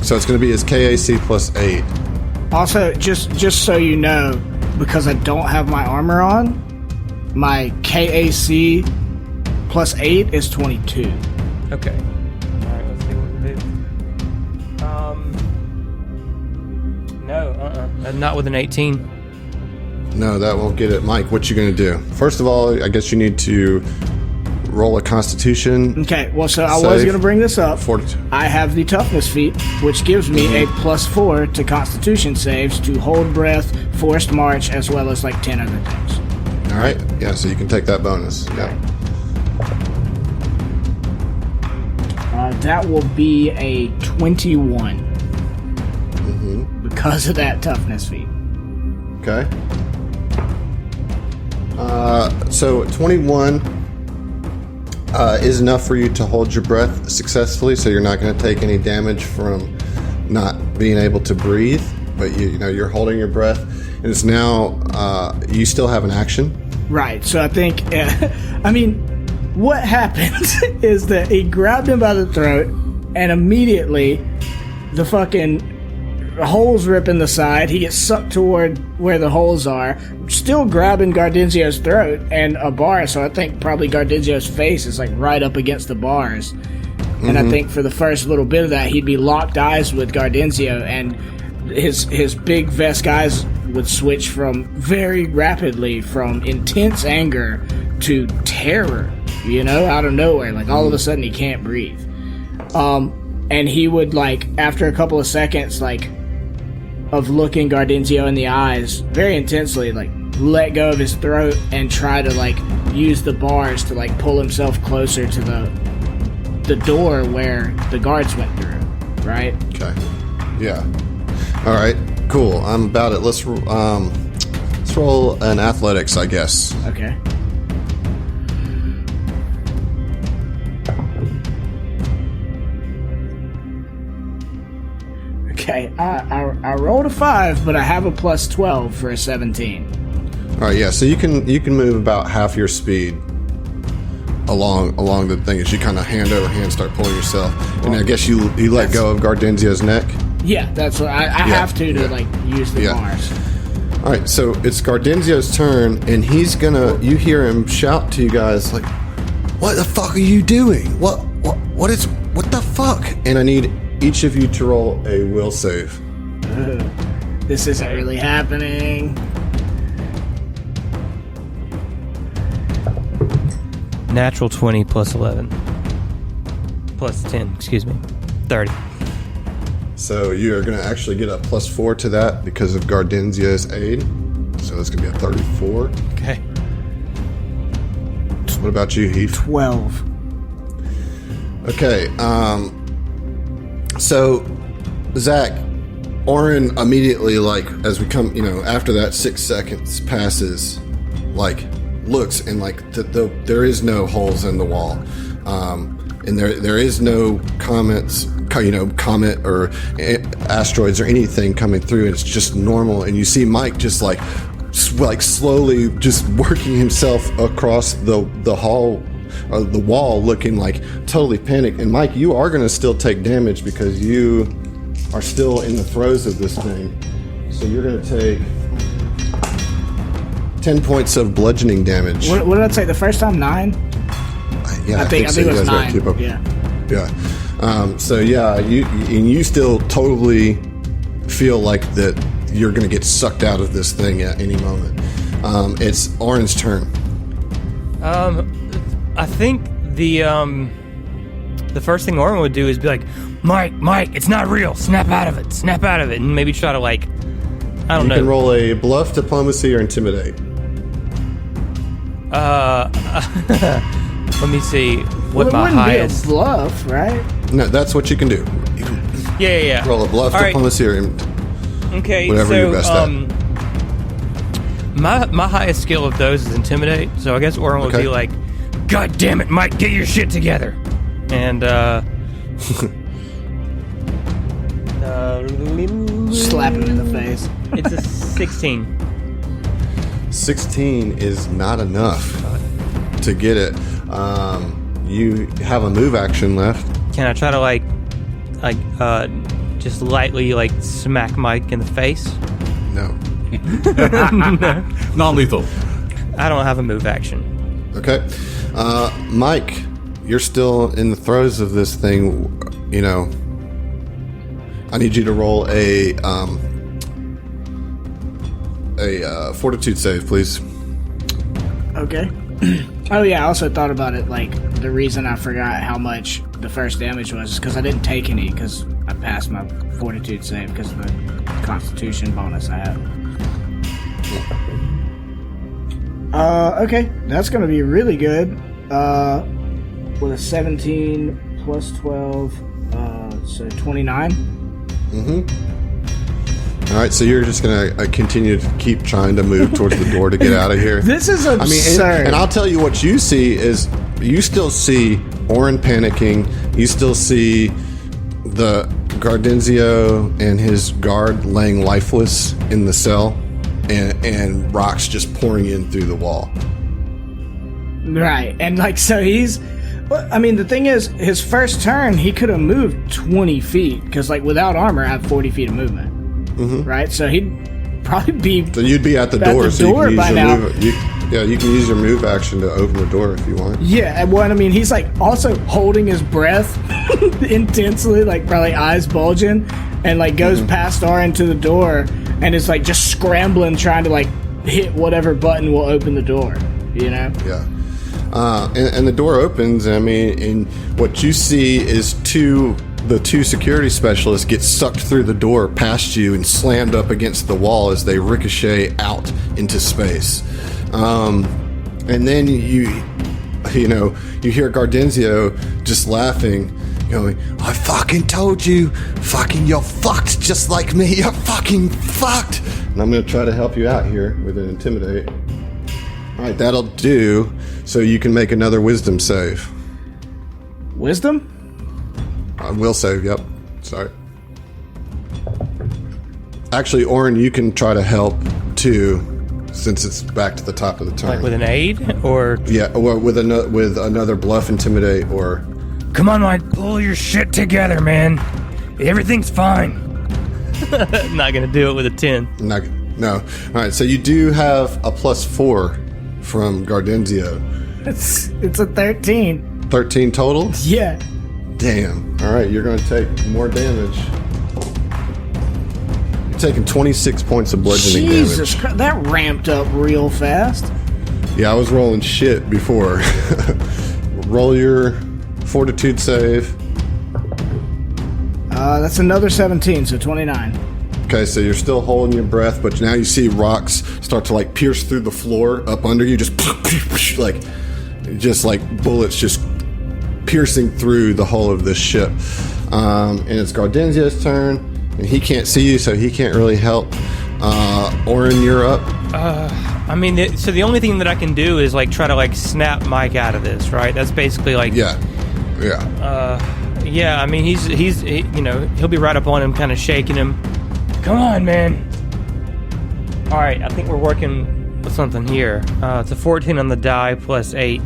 So it's going to be his KAC +8. Also, just so you know, because I don't have my armor on, my KAC +8 is 22. Okay. Alright, let's see what we do. No, not with an 18. No, that won't get it. Mike, what you going to do? First of all, I guess you need to roll a Constitution. Okay, well, so I was going to bring this up. 42. I have the Toughness feat, which gives me a +4 to Constitution saves to hold breath, forced march, as well as like 10 other things. All right. Yeah, so you can take that bonus. Yeah. That will be a 21 because of that Toughness feat. Okay. So 21 is enough for you to hold your breath successfully, so you're not going to take any damage from not being able to breathe, but you know you're holding your breath, and it's now you still have an action. Right. So I think, I mean, what happens is that he grabbed him by the throat, and immediately the fucking holes rip in the side. He gets sucked toward where the holes are, still grabbing Gardenzio's throat and a bar. So I think probably Gardenzio's face is like right up against the bars. And I think for the first little bit of that, he'd be locked eyes with Gardenzio, and his big Vesk eyes would switch from very rapidly from intense anger to terror, you know, out of nowhere. Like all of a sudden he can't breathe. And he would, like, after a couple of seconds, like, of looking Gardenzio in the eyes very intensely, like, let go of his throat and try to, like, use the bars to, like, pull himself closer to the door where the guards went through, right? Okay. Yeah. All right. Cool. I'm about it. Let's roll an athletics, I guess. Okay. Okay, I rolled a 5, but I have a +12 for a 17. All right, yeah. So you can move about half your speed along the thing as you kind of hand over hand start pulling yourself, and I guess you let go of Gardenzio's neck. Yeah, that's what I have to like use the bars. All right, so it's Gardenzio's turn, and he's gonna. You hear him shout to you guys like, "What the fuck are you doing? What what the fuck? And I need each of you to roll a will save. This isn't really happening. Natural 20 plus 11. Plus 10, excuse me. 30. So you are going to actually get a +4 to that because of Gardenzio's aid. So that's going to be a 34. Okay. What about you, Heath? 12. Okay. So, Zach, Oren immediately, like, as we come, after that 6 seconds passes, like, looks and, like, there is no holes in the wall. And there is no comet or asteroids or anything coming through. It's just normal. And you see Mike just like slowly just working himself across the hall, the wall, looking like totally panicked. And Mike, you are going to still take damage because you are still in the throes of this thing. So you're going to take 10 points of bludgeoning damage. What did I say the first time? 9? Yeah, I think so. it was You guys gotta 9. keep up. Yeah. So yeah, you still totally feel like that you're going to get sucked out of this thing at any moment. It's Oren's turn. I think the first thing Oren would do is be like, Mike, it's not real. Snap out of it, and maybe try to I don't know. You can roll a bluff, diplomacy, or intimidate. Let me see what Well, my it wouldn't highest. be a bluff, right? No, that's what you can do. You can Yeah. roll a bluff, All right. diplomacy, or Okay, whatever so you're best at. my highest skill of those is intimidate. So I guess Oren would Okay. be like, "God damn it, Mike, get your shit together," and Slap him in the face. it's a 16. 16 is not enough to get it. You have a move action left. Can I try to just lightly smack Mike in the face? No. Non-lethal. I don't have a move action. Okay. Mike, you're still in the throes of this thing. I need you to roll a fortitude save, please. Okay. Oh yeah, I also thought about it, the reason I forgot how much the first damage was is because I didn't take any, because I passed my fortitude save because of the constitution bonus I have. Okay, that's gonna be really good. With a 17 plus 12, so 29. All right, so you're just going to continue to keep trying to move towards the door to get out of here. This is absurd. And I'll tell you what you see is you still see Oren panicking. You still see the Gardenzio and his guard laying lifeless in the cell, and rocks just pouring in through the wall. Right, and so he's... the thing is, his first turn, he could have moved 20 feet, because without armor, I have 40 feet of movement. Right? So he'd probably be... So you'd be at the door, the so you door can use by your now. move. You can use your move action to open the door if you want. Yeah, and he's also holding his breath intensely, probably eyes bulging, and goes past Oren to the door, and is just scrambling, trying to hit whatever button will open the door. Yeah. And the door opens, and what you see is the two security specialists get sucked through the door past you and slammed up against the wall as they ricochet out into space. And then you hear Gardenzio just laughing, going, "I fucking told you, you're fucked just like me, you're fucking fucked." And I'm going to try to help you out here with an intimidate. All right, that'll do. So you can make another wisdom save. Wisdom? Will save, yep. Sorry. Actually, Oren, you can try to help too, since it's back to the top of the turn. With an aid, or Yeah, or with another bluff, intimidate, or... come on, Mike, pull your shit together, man. Everything's fine. Not gonna do it with a 10. No. All right, so you do have a +4 from Gardenzio. It's a 13. 13 total? Yeah. Damn. All right, you're going to take more damage. You're taking 26 points of bludgeoning Jesus damage. Christ, that ramped up real fast. Yeah, I was rolling shit before. Roll your fortitude save. That's another 17, so 29. Okay, so you're still holding your breath, but now you see rocks start to like pierce through the floor up under you, just like bullets just piercing through the hull of this ship. And it's Gardenzia's turn, and he can't see you, so he can't really help. Orin, you're up. I mean, so the only thing that I can do is like try to like snap Mike out of this, right? That's basically like Yeah. I mean, he's you know, he'll be right up on him, kind of shaking him. Come on, man. All right, I think we're working with something here. It's a 14 on the die plus 8,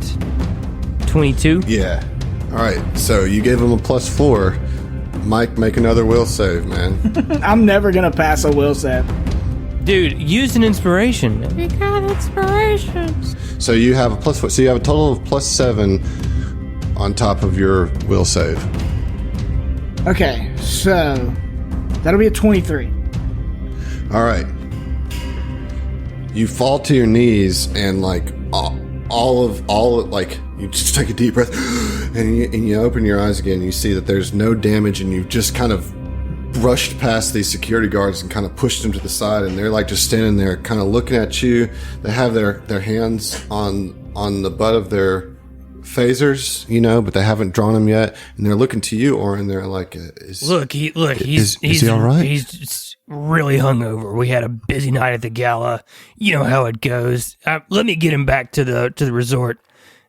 22. Yeah. All right, so you gave him a +4. Mike, make another will save, man. I'm never going to pass a will save. Dude, use an inspiration. We got inspirations. So you have a +4. So you have a total of +7 on top of your will save. Okay, so that'll be a 23. All right. You fall to your knees and like all like you just take a deep breath and you open your eyes again. And you see that there's no damage, and you've just kind of brushed past these security guards and kind of pushed them to the side, and they're like just standing there kind of looking at you. They have their hands on the butt of their phasers, you know, but they haven't drawn them yet, and they're looking to you, Orin. They're like, he's he all right? He's just really hungover. We had a busy night at the gala. You know how it goes. Let me get him back to the resort.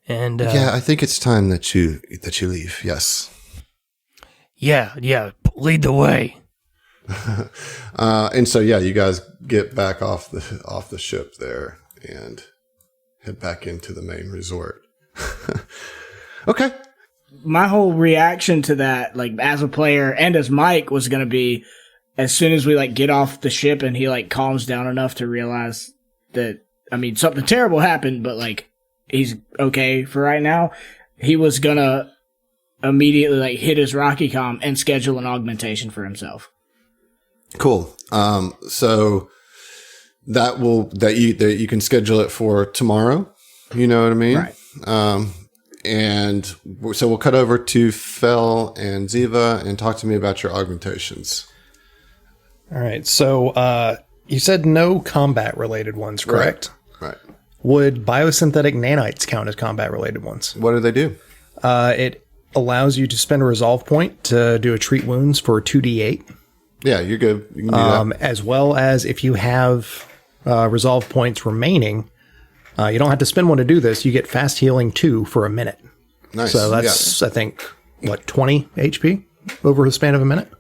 And yeah, I think it's time that you leave. Yes. Yeah. Lead the way. And so yeah, you guys get back off the ship there and head back into the main resort. Okay. My whole reaction to that, like as a player and as Mike, was going to be as soon as we like get off the ship and he like calms down enough to realize that, I mean, something terrible happened, but like he's okay for right now. He was going to immediately like hit his Rocky Comm and schedule an augmentation for himself. Cool. So that you can schedule it for tomorrow. You know what I mean? Right. And so we'll cut over to Fel and Ziva and talk to me about your augmentations. All right. So you said no combat-related ones, correct? Right. Would biosynthetic nanites count as combat-related ones? What do they do? It allows you to spend a resolve point to do a treat wounds for 2d8. Yeah, you're good. You can do that. As well as if you have resolve points remaining, you don't have to spend one to do this. You get fast healing 2 for a minute. Nice. So that's, I think, 20 HP over the span of a minute?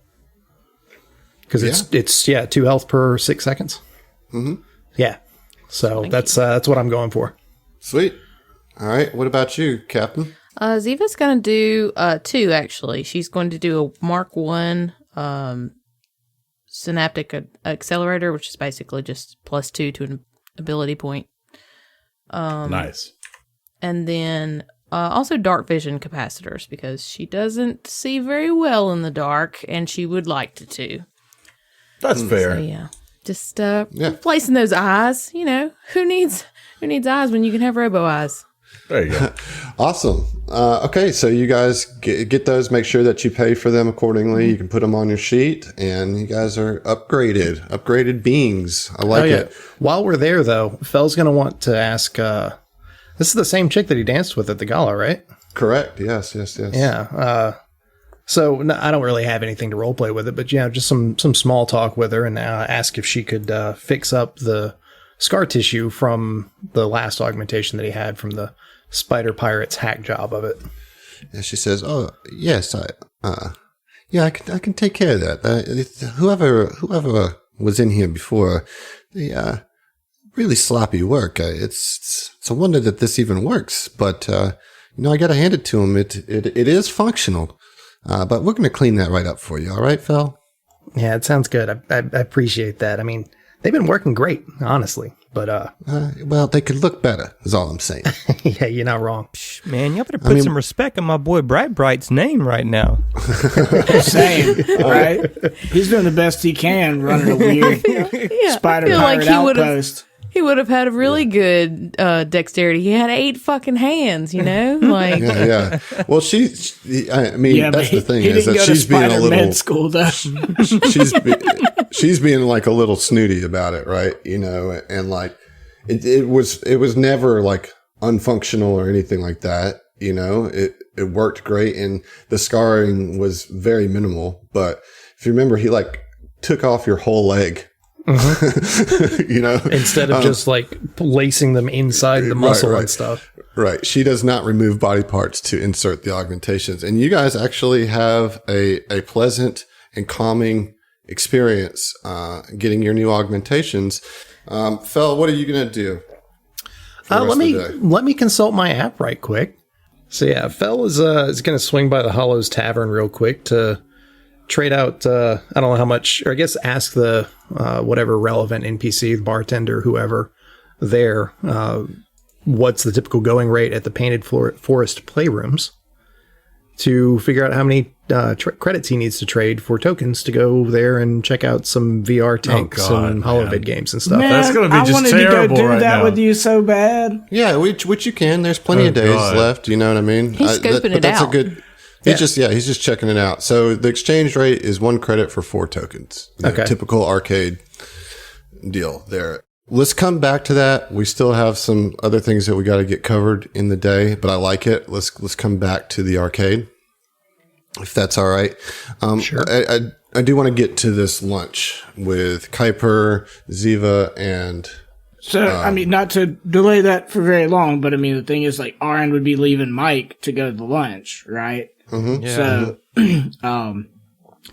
Because it's 2 health per 6 seconds. Mm-hmm. Yeah. So that's what I'm going for. Sweet. All right. What about you, Captain? Ziva's going to do 2, actually. She's going to do a Mark 1 synaptic accelerator, which is basically just +2 to an ability point. Nice. And then also dark vision capacitors, because she doesn't see very well in the dark, and she would like to. That's fair. So, yeah. Just replacing those eyes. You know, who needs eyes when you can have robo eyes? There you go. Awesome. Okay, so you guys get those. Make sure that you pay for them accordingly. Mm-hmm. You can put them on your sheet, and you guys are upgraded beings. I like it. While we're there, though, Fel's going to want to ask, this is the same chick that he danced with at the gala, right? Correct. Yes. Yeah. So I don't really have anything to roleplay with it, but just some small talk with her and ask if she could fix up the scar tissue from the last augmentation that he had from the Spider Pirate's hack job of it. And she says, "Oh yes, I can take care of that. Whoever was in here before, the really sloppy work. It's a wonder that this even works. But I got to hand it to him. It is functional. But we're going to clean that right up for you. All right, Fel? Yeah, it sounds good. I appreciate that. I mean, they've been working great, honestly. But well, they could look better. Is all I'm saying. yeah, you're not wrong. Man, y'all better put some respect on my boy Bright's name right now. Same, right? He's doing the best he can, running a weird spider pirate outpost. He would have had a really good dexterity. He had 8 fucking hands, you know? Like, yeah. Well, that's the thing he is didn't that go she's to being a Spider little Med school, though. she's being like a little snooty about it, right? You know, and like it was never like unfunctional or anything like that. You know, it worked great, and the scarring was very minimal. But if you remember, he like took off your whole leg. You know, instead of just like lacing them inside the muscle and stuff. Right. She does not remove body parts to insert the augmentations. And you guys actually have a pleasant and calming experience getting your new augmentations. Fel, what are you going to do? Let me consult my app right quick. So yeah, Fel is going to swing by the Hollows Tavern real quick to trade out, I don't know how much, or I guess ask the whatever relevant NPC, the bartender, whoever there, what's the typical going rate at the Painted Forest playrooms to figure out how many credits he needs to trade for tokens to go there and check out some VR tanks and HoloVid games and stuff. Man, that's going to be just terrible. I wanted to go do that now. with you so bad. Yeah, which you can. There's plenty of days left. You know what I mean? He's scoping it that's out. A good. He's just checking it out. So the exchange rate is 1 credit for 4 tokens. Okay. Typical arcade deal there. Let's come back to that. We still have some other things that we got to get covered in the day, but I like it. Let's come back to the arcade, if that's all right. Sure. I do want to get to this lunch with Kuiper, Ziva, and... So, I mean, not to delay that for very long, but I mean, the thing is, like, Aaron would be leaving Mike to go to the lunch, right? Mm-hmm. Yeah. So, I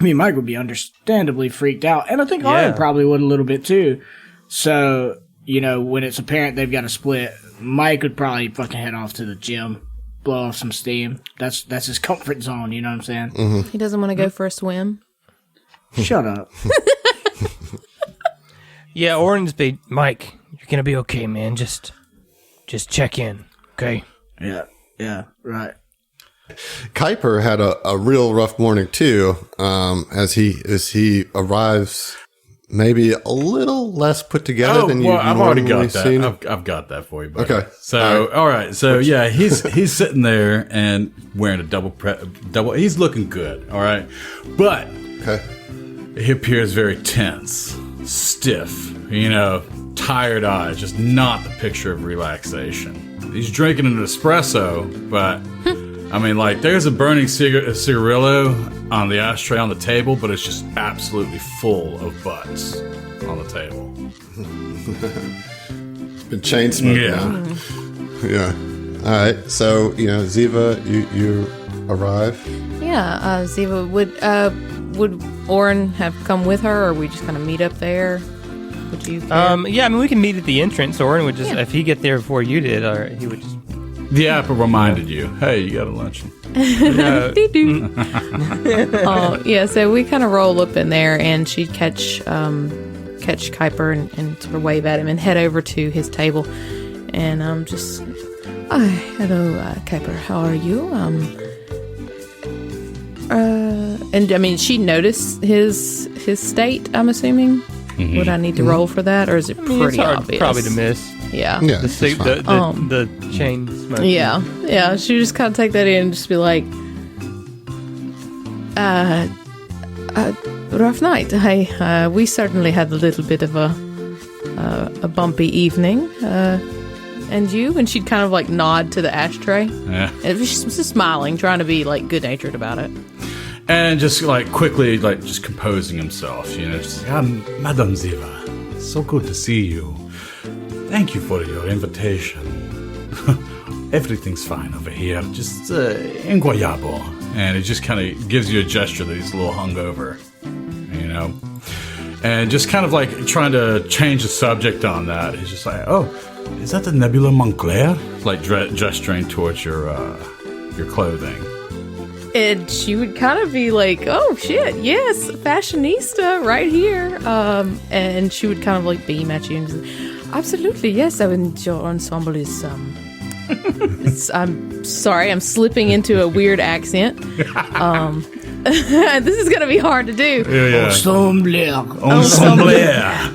mean, Mike would be understandably freaked out, and I think Aaron probably would a little bit too. So, you know, when it's apparent they've got to split, Mike would probably fucking head off to the gym, blow off some steam. That's his comfort zone, you know what I'm saying? Mm-hmm. he doesn't want to go for a swim. Shut up. Yeah, Orange Bay, Mike, you're gonna be okay, man. Just check in, okay? Yeah, right. Kuiper had a real rough morning too, as he arrives maybe a little less put together than you I've already got that. seen. I've got that for you, buddy. Okay. So, all right. So, yeah, he's sitting there and wearing a double. He's looking good. All right. But he appears very tense, stiff, you know, tired eyes, just not the picture of relaxation. He's drinking an espresso, but I mean, like, there's a burning cigarillo on the ashtray on the table, but it's just absolutely full of butts on the table. It's been chain smoking now. Yeah. All right. So, you know, Ziva, you arrive. Yeah, Ziva, would Oren have come with her, or we just kind of meet up there? Would you care? Yeah, I mean, we can meet at the entrance. Oren would just, if he get there before you did, or he would just... The app reminded you, hey, you got a lunch. Yeah, so we kind of roll up in there, and she'd catch Kuiper and sort of wave at him and head over to his table. And hello, Kuiper, how are you? And I mean, she noticed his state, I'm assuming. Mm-hmm. Would I need to roll for that, or is it pretty obvious? Probably to miss. Yeah. The chain smoking. Yeah. She just kind of take that in and just be like, rough night. We certainly had a little bit of a bumpy evening. And you? And she'd kind of like nod to the ashtray. Yeah. And she's just smiling, trying to be like good natured about it. And just like quickly, like just composing himself, you know, just Madame Ziva, so good to see you. Thank you for your invitation. Everything's fine over here. Just incroyable. And it just kind of gives you a gesture that he's a little hungover, you know. And just kind of like trying to change the subject on that. He's just like, oh, is that the Nebula Montclair? Like gesturing towards your clothing. And she would kind of be like, oh shit, yes, fashionista right here. And she would kind of like beam at you and say, absolutely, yes, I mean, your ensemble is, I'm sorry, I'm slipping into a weird accent. This is going to be hard to do. Yeah. Ensemble. Yeah.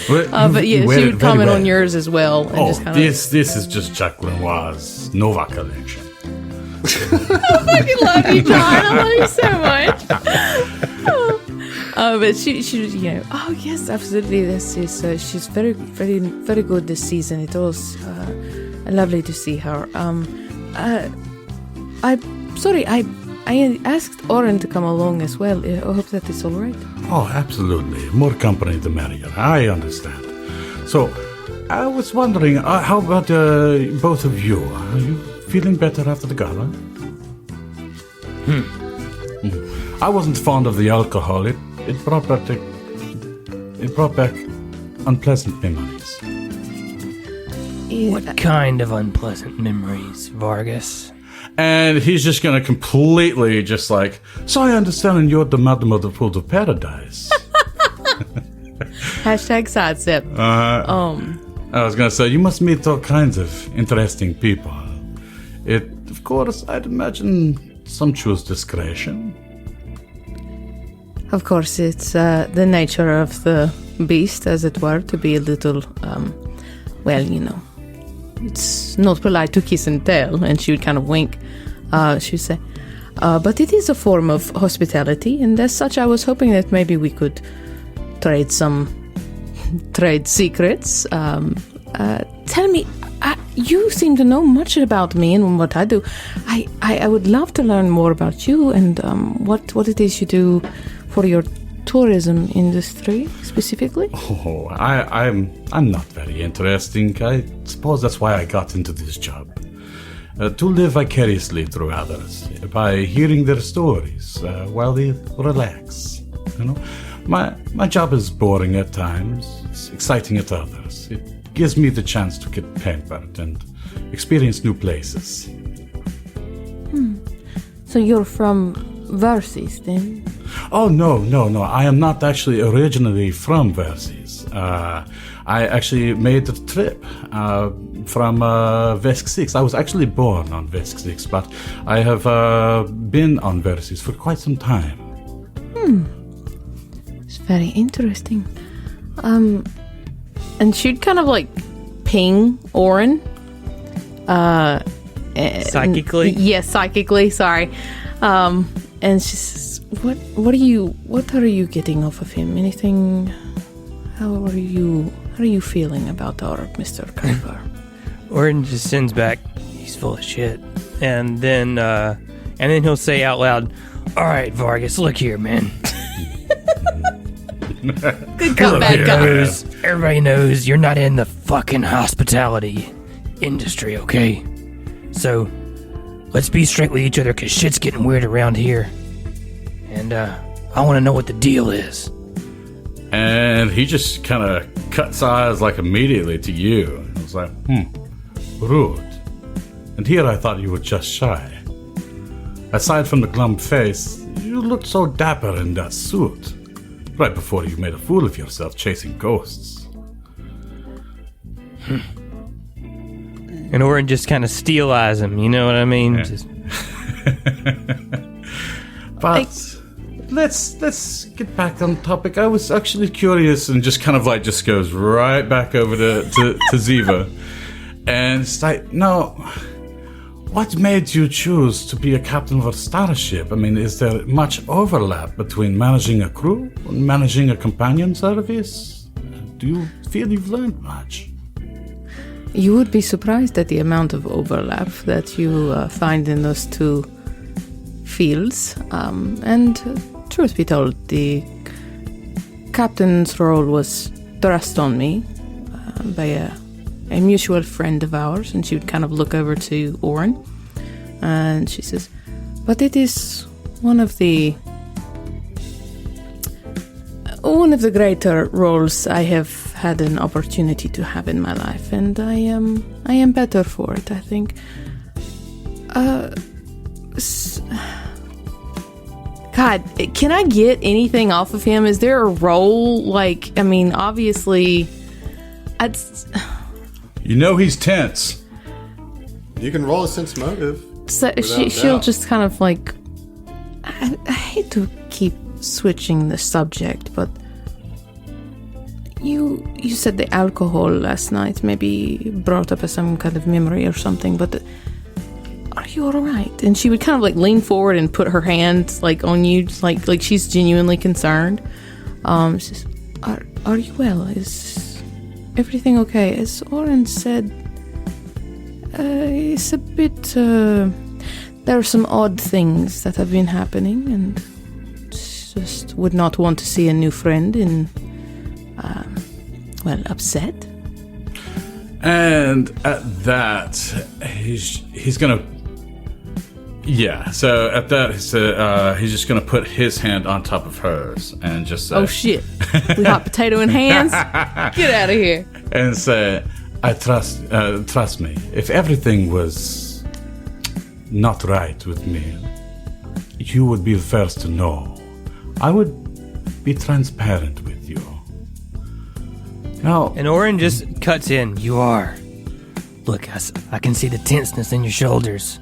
But yeah, she would comment on yours as well. And just kind this is just Jacques Lenoir's Nova collection. I fucking love you, John. I love you so much. But she, you know, oh yes, absolutely. This is she's very, very, very good this season. It was lovely to see her. I'm sorry, I asked Oren to come along as well. I hope that it's all right. Oh, absolutely. More company the merrier. I understand. So, I was wondering, how about both of you? Are you feeling better after the gala? I wasn't fond of the alcohol. It brought back unpleasant memories. What kind of unpleasant memories, Vargas? And he's just going to completely just like, So I understand you're the Madam of the Pool of Paradise. Hashtag sidestep. I was going to say, You must meet all kinds of interesting people. It, of course, I'd imagine sumptuous discretion. Of course, it's the nature of the beast, as it were, to be a little, well, you know, it's not polite to kiss and tell. And she would kind of wink. She would say, but it is a form of hospitality, and as such, I was hoping that maybe we could trade secrets. Tell me, you seem to know much about me and what I do. I would love to learn more about you and what it is you do for your tourism industry specifically. Oh, I'm not very interesting. I suppose that's why I got into this job. To live vicariously through others by hearing their stories while they relax. You know, my job is boring at times. It's exciting at others. It gives me the chance to get pampered and experience new places. So you're from Verses, then? Oh, no. I am not actually originally from Verses. I actually made the trip from Vesk 6. I was actually born on Vesk 6, but I have been on Verses for quite some time. It's very interesting. And she'd kind of like ping Oren. Psychically? Yes, psychically, sorry. And she says, what are you getting off of him? Anything? How are you feeling about our Mr. Kuiper? Orin just sends back, he's full of shit. And then he'll say out loud, all right, Vargas, look here, man. Good comeback, guys. Everybody knows you're not in the fucking hospitality industry, okay? So, let's be straight with each other, because shit's getting weird around here. And, I want to know what the deal is. and he just kind of cuts eyes like immediately to you. And was like, Rude. And here I thought you were just shy. Aside from the glum face, you looked so dapper in that suit. Right before you made a fool of yourself chasing ghosts. And Oren just kind of steel eyes him, you know what I mean? Yeah. Just... But let's get back on topic. I was actually curious, and just kind of like just goes right back over to Ziva. And it's like, no, what made you choose to be a captain of a starship? I mean, is there much overlap between managing a crew and managing a companion service? Do you feel you've learned much? You would be surprised at the amount of overlap that you find in those two fields. And truth be told, the captain's role was thrust on me by a mutual friend of ours, and she would kind of look over to Oren, and she says, but it is one of the greater roles I have had an opportunity to have in my life, and I am better for it, I think. God, can I get anything off of him? Is there a roll? Like, I mean, obviously, You know he's tense. You can roll a sense motive. so she'll just kind of like. I hate to keep switching the subject, but you said the alcohol last night maybe brought up some kind of memory or something, but are you all right? And she would kind of like lean forward and put her hand like on you, like she's genuinely concerned. She says, are you well? Is everything okay? As Oren said, it's a bit, there are some odd things that have been happening, and just would not want to see a new friend in, upset. And at that, he's gonna. Yeah. So at that, he's just gonna put his hand on top of hers and just say, "Oh shit, we hot potato in hands. Get out of here!" And say, "I trust me. If everything was not right with me, you would be the first to know. I would be transparent with you." Now, And Oren just cuts in. You are. Look, I can see the tenseness in your shoulders.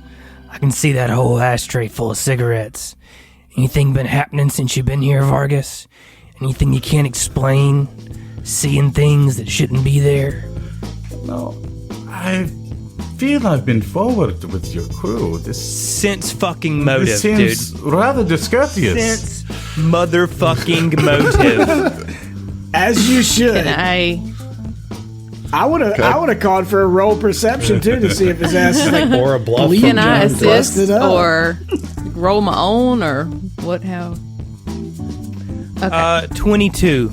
I can see that whole ashtray full of cigarettes. Anything been happening since you've been here, Vargas? Anything you can't explain? Seeing things that shouldn't be there? No, I feel I've been forward with your crew. Sense fucking motive, This seems dude. rather discourteous. Sense motherfucking motive. As you should. And I would have called for a roll perception too to see if his ass is like. Or a bluff. Believe can I John busted assist up. or roll my own or what? How? Okay. 22.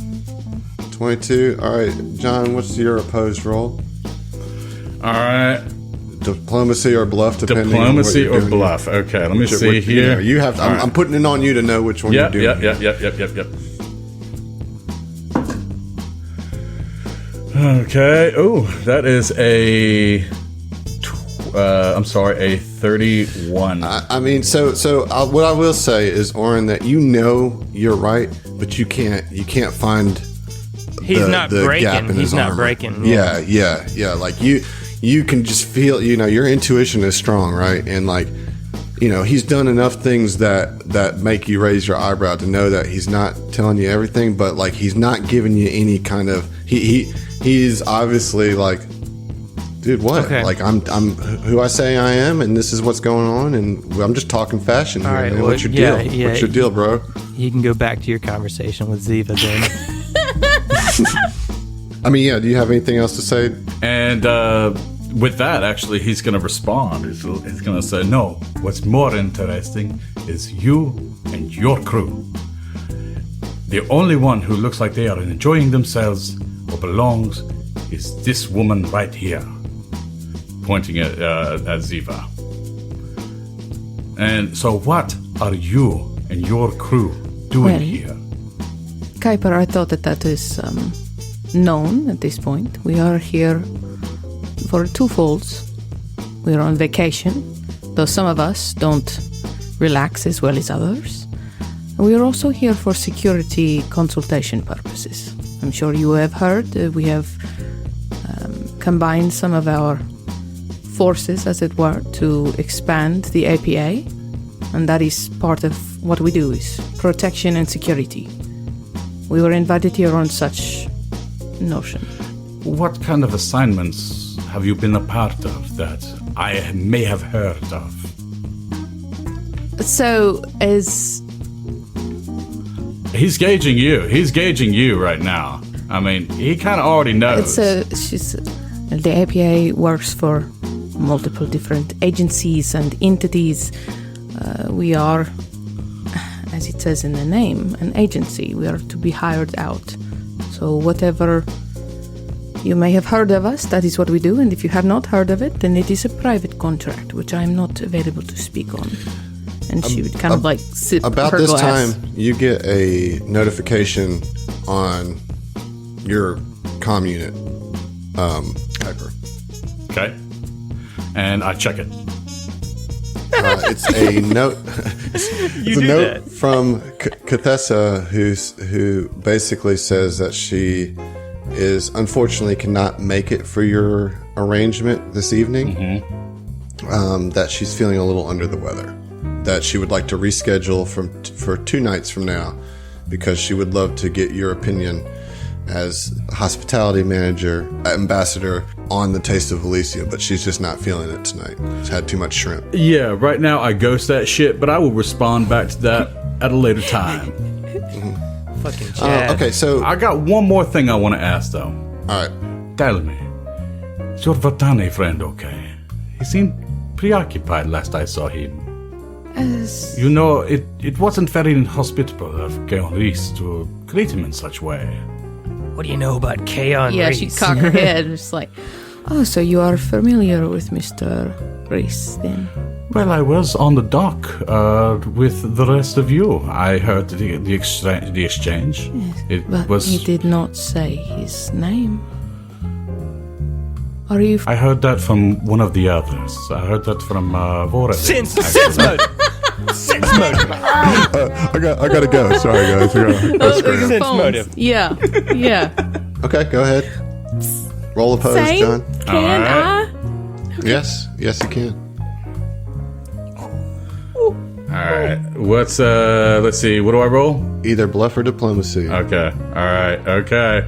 22. All right, John, what's your opposed roll? all right. Diplomacy or bluff, depending Diplomacy on what or you're doing. bluff. Okay, let me Which- see which, here. You have to, All right. I'm putting it on you to know which one Yep, you're doing. yep. Okay. Oh, that is a 31. I mean, so what I will say is, Oren, that you know you're right, but you can't find He's not the breaking. gap in He's his not armor. breaking. Yeah. Like you can just feel, your intuition is strong, right? And like, he's done enough things that make you raise your eyebrow to know that he's not telling you everything, but like he's not giving you any kind of he's obviously like, dude, what? Okay. Like I'm who I say I am, and this is what's going on, and I'm just talking fashion here. All right, Man. well, What's your yeah, deal? yeah. What's your deal, bro? You can go back to your conversation with Ziva then. I mean, yeah. Do you have anything else to say? And with that, actually, he's going to respond. He's going to say, no, what's more interesting is you and your crew. The only one who looks like they are enjoying themselves or belongs is this woman right here. Pointing at Ziva. And so what are you and your crew doing Well, here? Kuiper, I thought that is known at this point. We are here for twofolds. We are on vacation, though some of us don't relax as well as others. And we are also here for security consultation purposes. I'm sure you have heard we have combined some of our forces, as it were, to expand the APA, and that is part of what we do, is protection and security. We were invited here on such notion. What kind of assignments have you been a part of that I may have heard of? So, as He's gauging you. He's gauging you right now. I mean, he kind of already knows. the APA works for multiple different agencies and entities. We are, as it says in the name, an agency. We are to be hired out. So whatever you may have heard of us, that is what we do. And if you have not heard of it, then it is a private contract, which I am not available to speak on. And she would kind of like sip About her this glass. time, you get a notification on your comm unit, Kuiper. Okay. And I check it. It's a note. It's a note from Cathessa, who basically says that she is unfortunately cannot make it for your arrangement this evening. That she's feeling a little under the weather. That she would like to reschedule for 2 nights from now, because she would love to get your opinion as hospitality ambassador on the Taste of Elysia, but she's just not feeling it tonight. She's had too much shrimp. Yeah, right now I ghost that shit, but I will respond back to that at a later time. Fucking Chad. Okay, so I got one more thing I want to ask, though. all right. Tell me, is your Vatani friend okay? He seemed preoccupied last I saw him. You know, it wasn't very inhospitable of Keon Reese to greet him in such way. What do you know about Keon Yeah, Reese? she cocked her head, just like, oh, so you are familiar with Mr. Reese, then? Well, I was on the dock with the rest of you. I heard the exchange. Yes, but you did not say his name. Are you? I heard that from one of the others. I heard that from Voradin. Sense mode. Sense mode. I gotta go. Sorry, guys. I gotta scram. Your Sense phones. motive. Yeah, yeah. Okay, go ahead. Roll a pose, Same? John. Can I? Yes, you can. Alright, what's, let's see, what do I roll? Either bluff or diplomacy. Okay, alright, okay.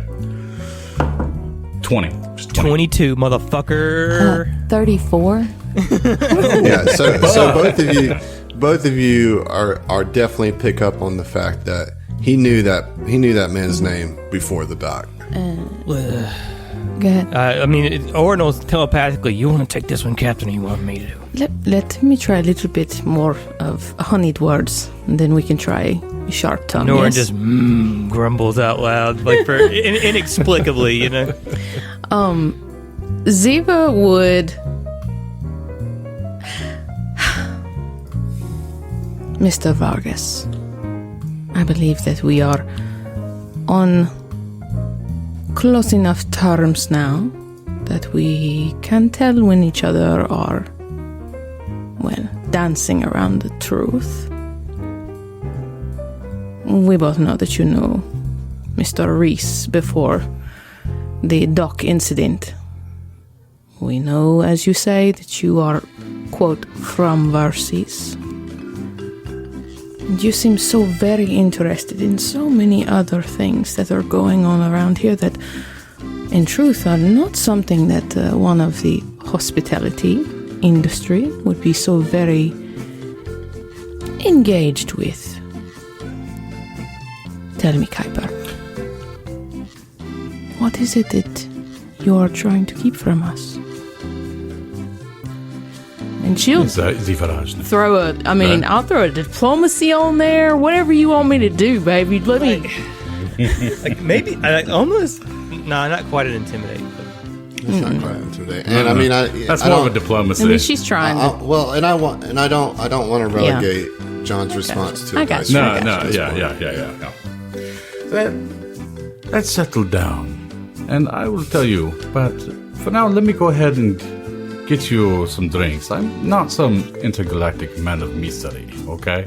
20. 22, motherfucker. 34. Yeah, so both of you are definitely pick up on the fact that he knew that man's name before the dock. Go ahead. I mean, Orin knows telepathically, you want to take this one, Captain, or you want me to? Let me try a little bit more of honeyed words, and then we can try sharp tongue. Orin Yes? just grumbles out loud, like for inexplicably, you know. Ziva would. Mr. Vargas, I believe that we are on close enough terms now that we can tell when each other are, well, dancing around the truth. We both know that you knew Mr. Reese before the dock incident. We know, as you say, that you are, quote, from Verces. And you seem so very interested in so many other things that are going on around here that, in truth, are not something that one of the hospitality industry would be so very engaged with. Tell me, Kuiper, what is it that you are trying to keep from us? And she'll throw I'll throw a diplomacy on there, whatever you want me to do, baby. Let me. Like maybe, almost, not quite an intimidate. But. It's not quite intimidating. And I mean, That's more of a diplomacy. I mean, she's trying. I don't want to relegate John's response to I a got vice you. versa No, at this point. Let's settle down. And I will tell you, but for now, let me go ahead and get you some drinks. I'm not some intergalactic man of mystery, okay?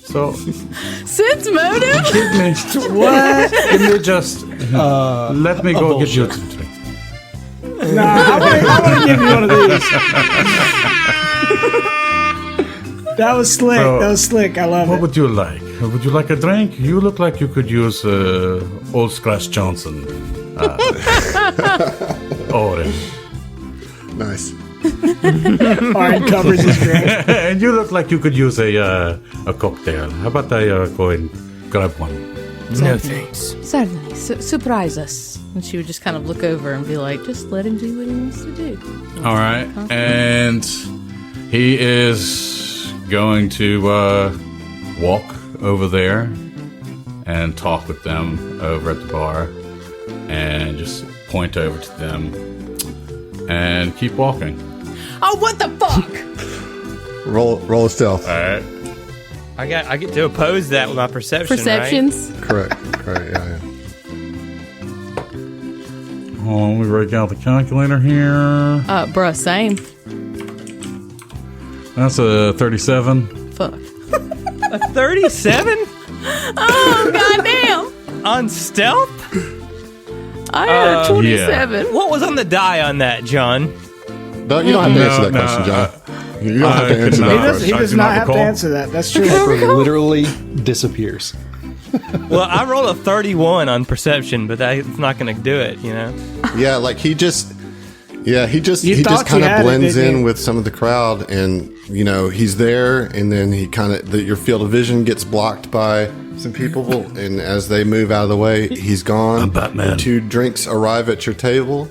So, Sense motive? give me... What? Give me just... let me go get you some drinks. Nah, I want to give you one of these. That was slick. So, That was slick. I love What it. would you like? Would you like a drink? You look like you could use Old Scratch Johnson. Orange. Nice. Orin covers his drink. And you look like you could use a cocktail. How about I go and grab one? No thanks. Certainly. Surprise us. And she would just kind of look over and be like, just let him do what he wants to do. All right, and he is going to walk over there and talk with them over at the bar and just point over to them and keep walking. Oh, what the fuck? Roll a stealth. All right. I get to oppose that with my perception. Perceptions? Correct. Yeah. Oh, let me break out the calculator here. Bruh, same. That's a 37. Fuck. A 37 Oh, goddamn. on stealth? I had a 27. What was on the die on that, John? No, you don't have to answer that question, John. You don't have to answer could that not. question. He I does do not not have to recall. answer that. That's true. Piper literally disappears. Well, I rolled a 31 on perception, but that's not going to do it, you know? Yeah, like he just You he just thought kind you of had it, blends didn't in you? with some of the crowd, and you know he's there, and then he kind of your field of vision gets blocked by some people, and as they move out of the way, he's gone. I'm Batman. 2 drinks arrive at your table,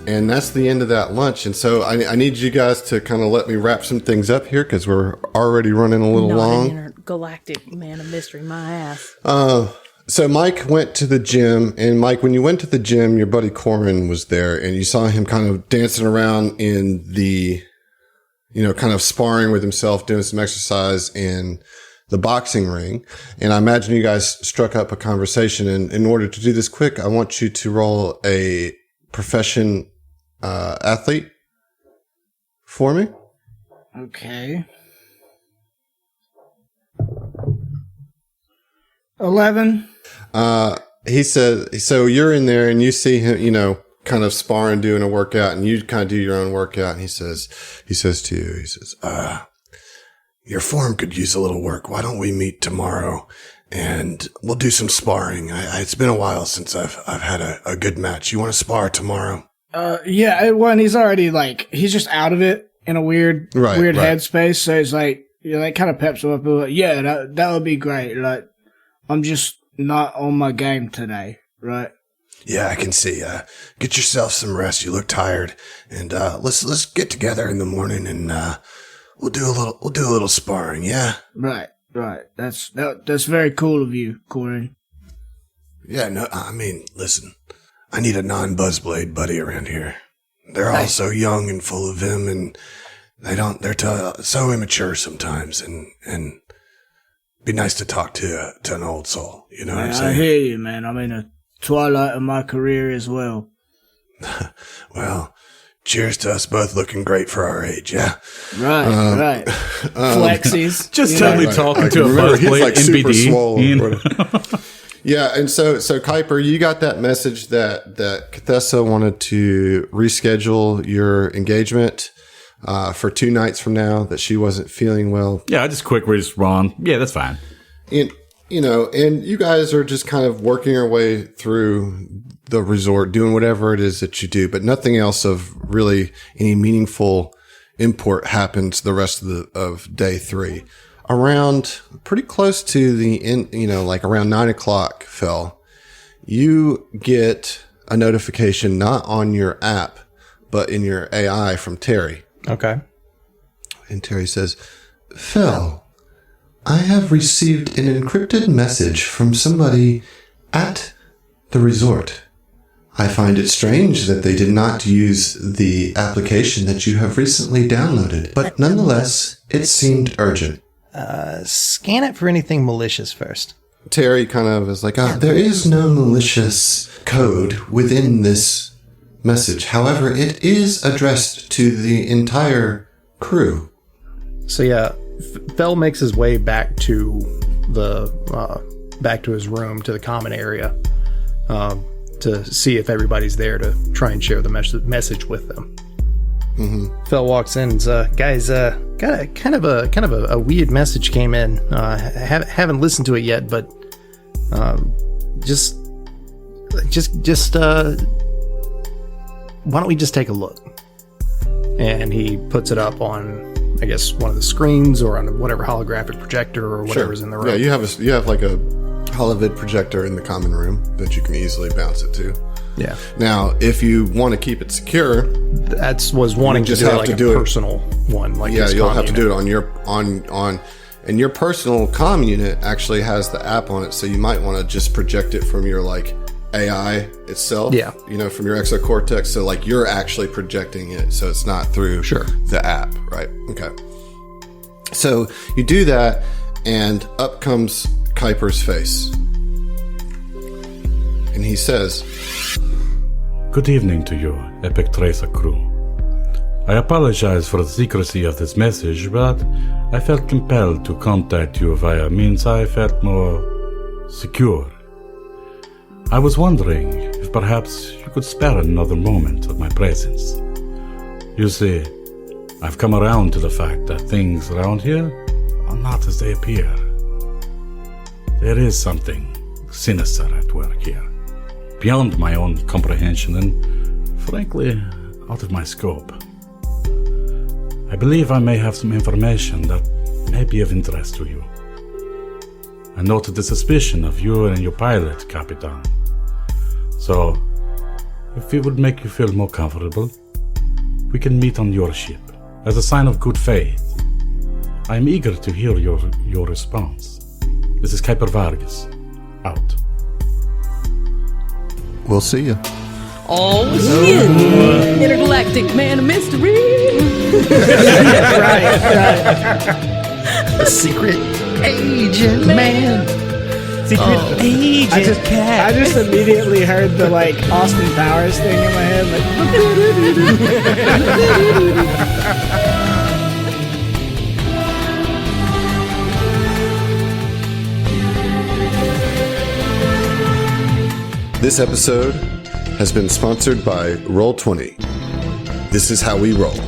and that's the end of that lunch. And so I need you guys to kind of let me wrap some things up here because we're already running a little Not long. an intergalactic man of mystery, my ass. So Mike went to the gym, and Mike, when you went to the gym, your buddy Corin was there, and you saw him kind of dancing around in the, you know, kind of sparring with himself, doing some exercise in the boxing ring. And I imagine you guys struck up a conversation. And in order to do this quick, I want you to roll a profession athlete for me. Okay. 11. He said, so you're in there and you see him, you know, kind of sparring, doing a workout, and you kind of do your own workout. And he says to you, he says, your form could use a little work. Why don't we meet tomorrow and we'll do some sparring? It's been a while since I've had a good match. You want to spar tomorrow? Yeah, when he's already he's just out of it in a weird Right. headspace. So he's like, kind of peps him up. Like, yeah, that would be great. Like, I'm just not on my game today, right? Yeah, I can see. Get yourself some rest. You look tired, and let's get together in the morning and we'll do a little sparring. Yeah. Right. That's very cool of you, Corin. Yeah. No, I mean, listen. I need a non-buzzblade buddy around here. They're all so young and full of vim, and they're so immature sometimes, and be nice to talk to an old soul. You know what I'm I saying? hear you, man. I'm in a twilight of my career as well. Well, cheers to us both looking great for our age. Yeah. Right. Flexies. Just you know? totally talking to a remember, he's buzzblade like super NBD. swole. you know? Yeah, and so Kuiper, you got that message that Cathessa wanted to reschedule your engagement for 2 nights from now, that she wasn't feeling well. Yeah, I just quick respond. Yeah, that's fine. And and you guys are just kind of working your way through the resort, doing whatever it is that you do, but nothing else of really any meaningful import happens the rest of day 3. Around pretty close to the end, like around 9:00, Phil, you get a notification not on your app, but in your AI from Terry. Okay. And Terry says, Phil, I have received an encrypted message from somebody at the resort. I find it strange that they did not use the application that you have recently downloaded, but nonetheless, it seemed urgent. Scan it for anything malicious first. Terry kind of is like, there is no malicious code within this message. However, it is addressed to the entire crew. So yeah, Fel makes his way back to back to his room, to the common area, to see if everybody's there to try and share the message with them. Mm-hmm. Fel walks in and says, guys, got a kind of a weird message came in. Haven't listened to it yet, but just why don't we just take a look? And he puts it up on, I guess, one of the screens or on whatever holographic projector or whatever's in the room. Yeah, you have like a holovid projector in the common room that you can easily bounce it to. Yeah. Now, if you want to keep it secure, was wanting to just do have like to a do it. personal one. Like yeah, his you'll comm have to unit. do it on your and your personal comm unit actually has the app on it, so you might want to just project it from your AI itself. Yeah. From your exocortex, so you're actually projecting it, so it's not through the app, right? Okay. So you do that, and up comes Kuiper's face, and he says, Good evening to you, Epic Tracer crew. I apologize for the secrecy of this message, but I felt compelled to contact you via means I felt more secure. I was wondering if perhaps you could spare another moment of my presence. You see, I've come around to the fact that things around here are not as they appear. There is something sinister at work here, beyond my own comprehension and, frankly, out of my scope. I believe I may have some information that may be of interest to you. I noted the suspicion of you and your pilot, Capitan. So, if it would make you feel more comfortable, we can meet on your ship as a sign of good faith. I am eager to hear your response. This is Kuiper Vargas. Out. We'll see you. Oh, shit. Intergalactic man of mystery. Right. The secret agent man. Agent Cat. I just immediately heard the like Austin Powers thing in my head. This episode has been sponsored by Roll20. This is how we roll.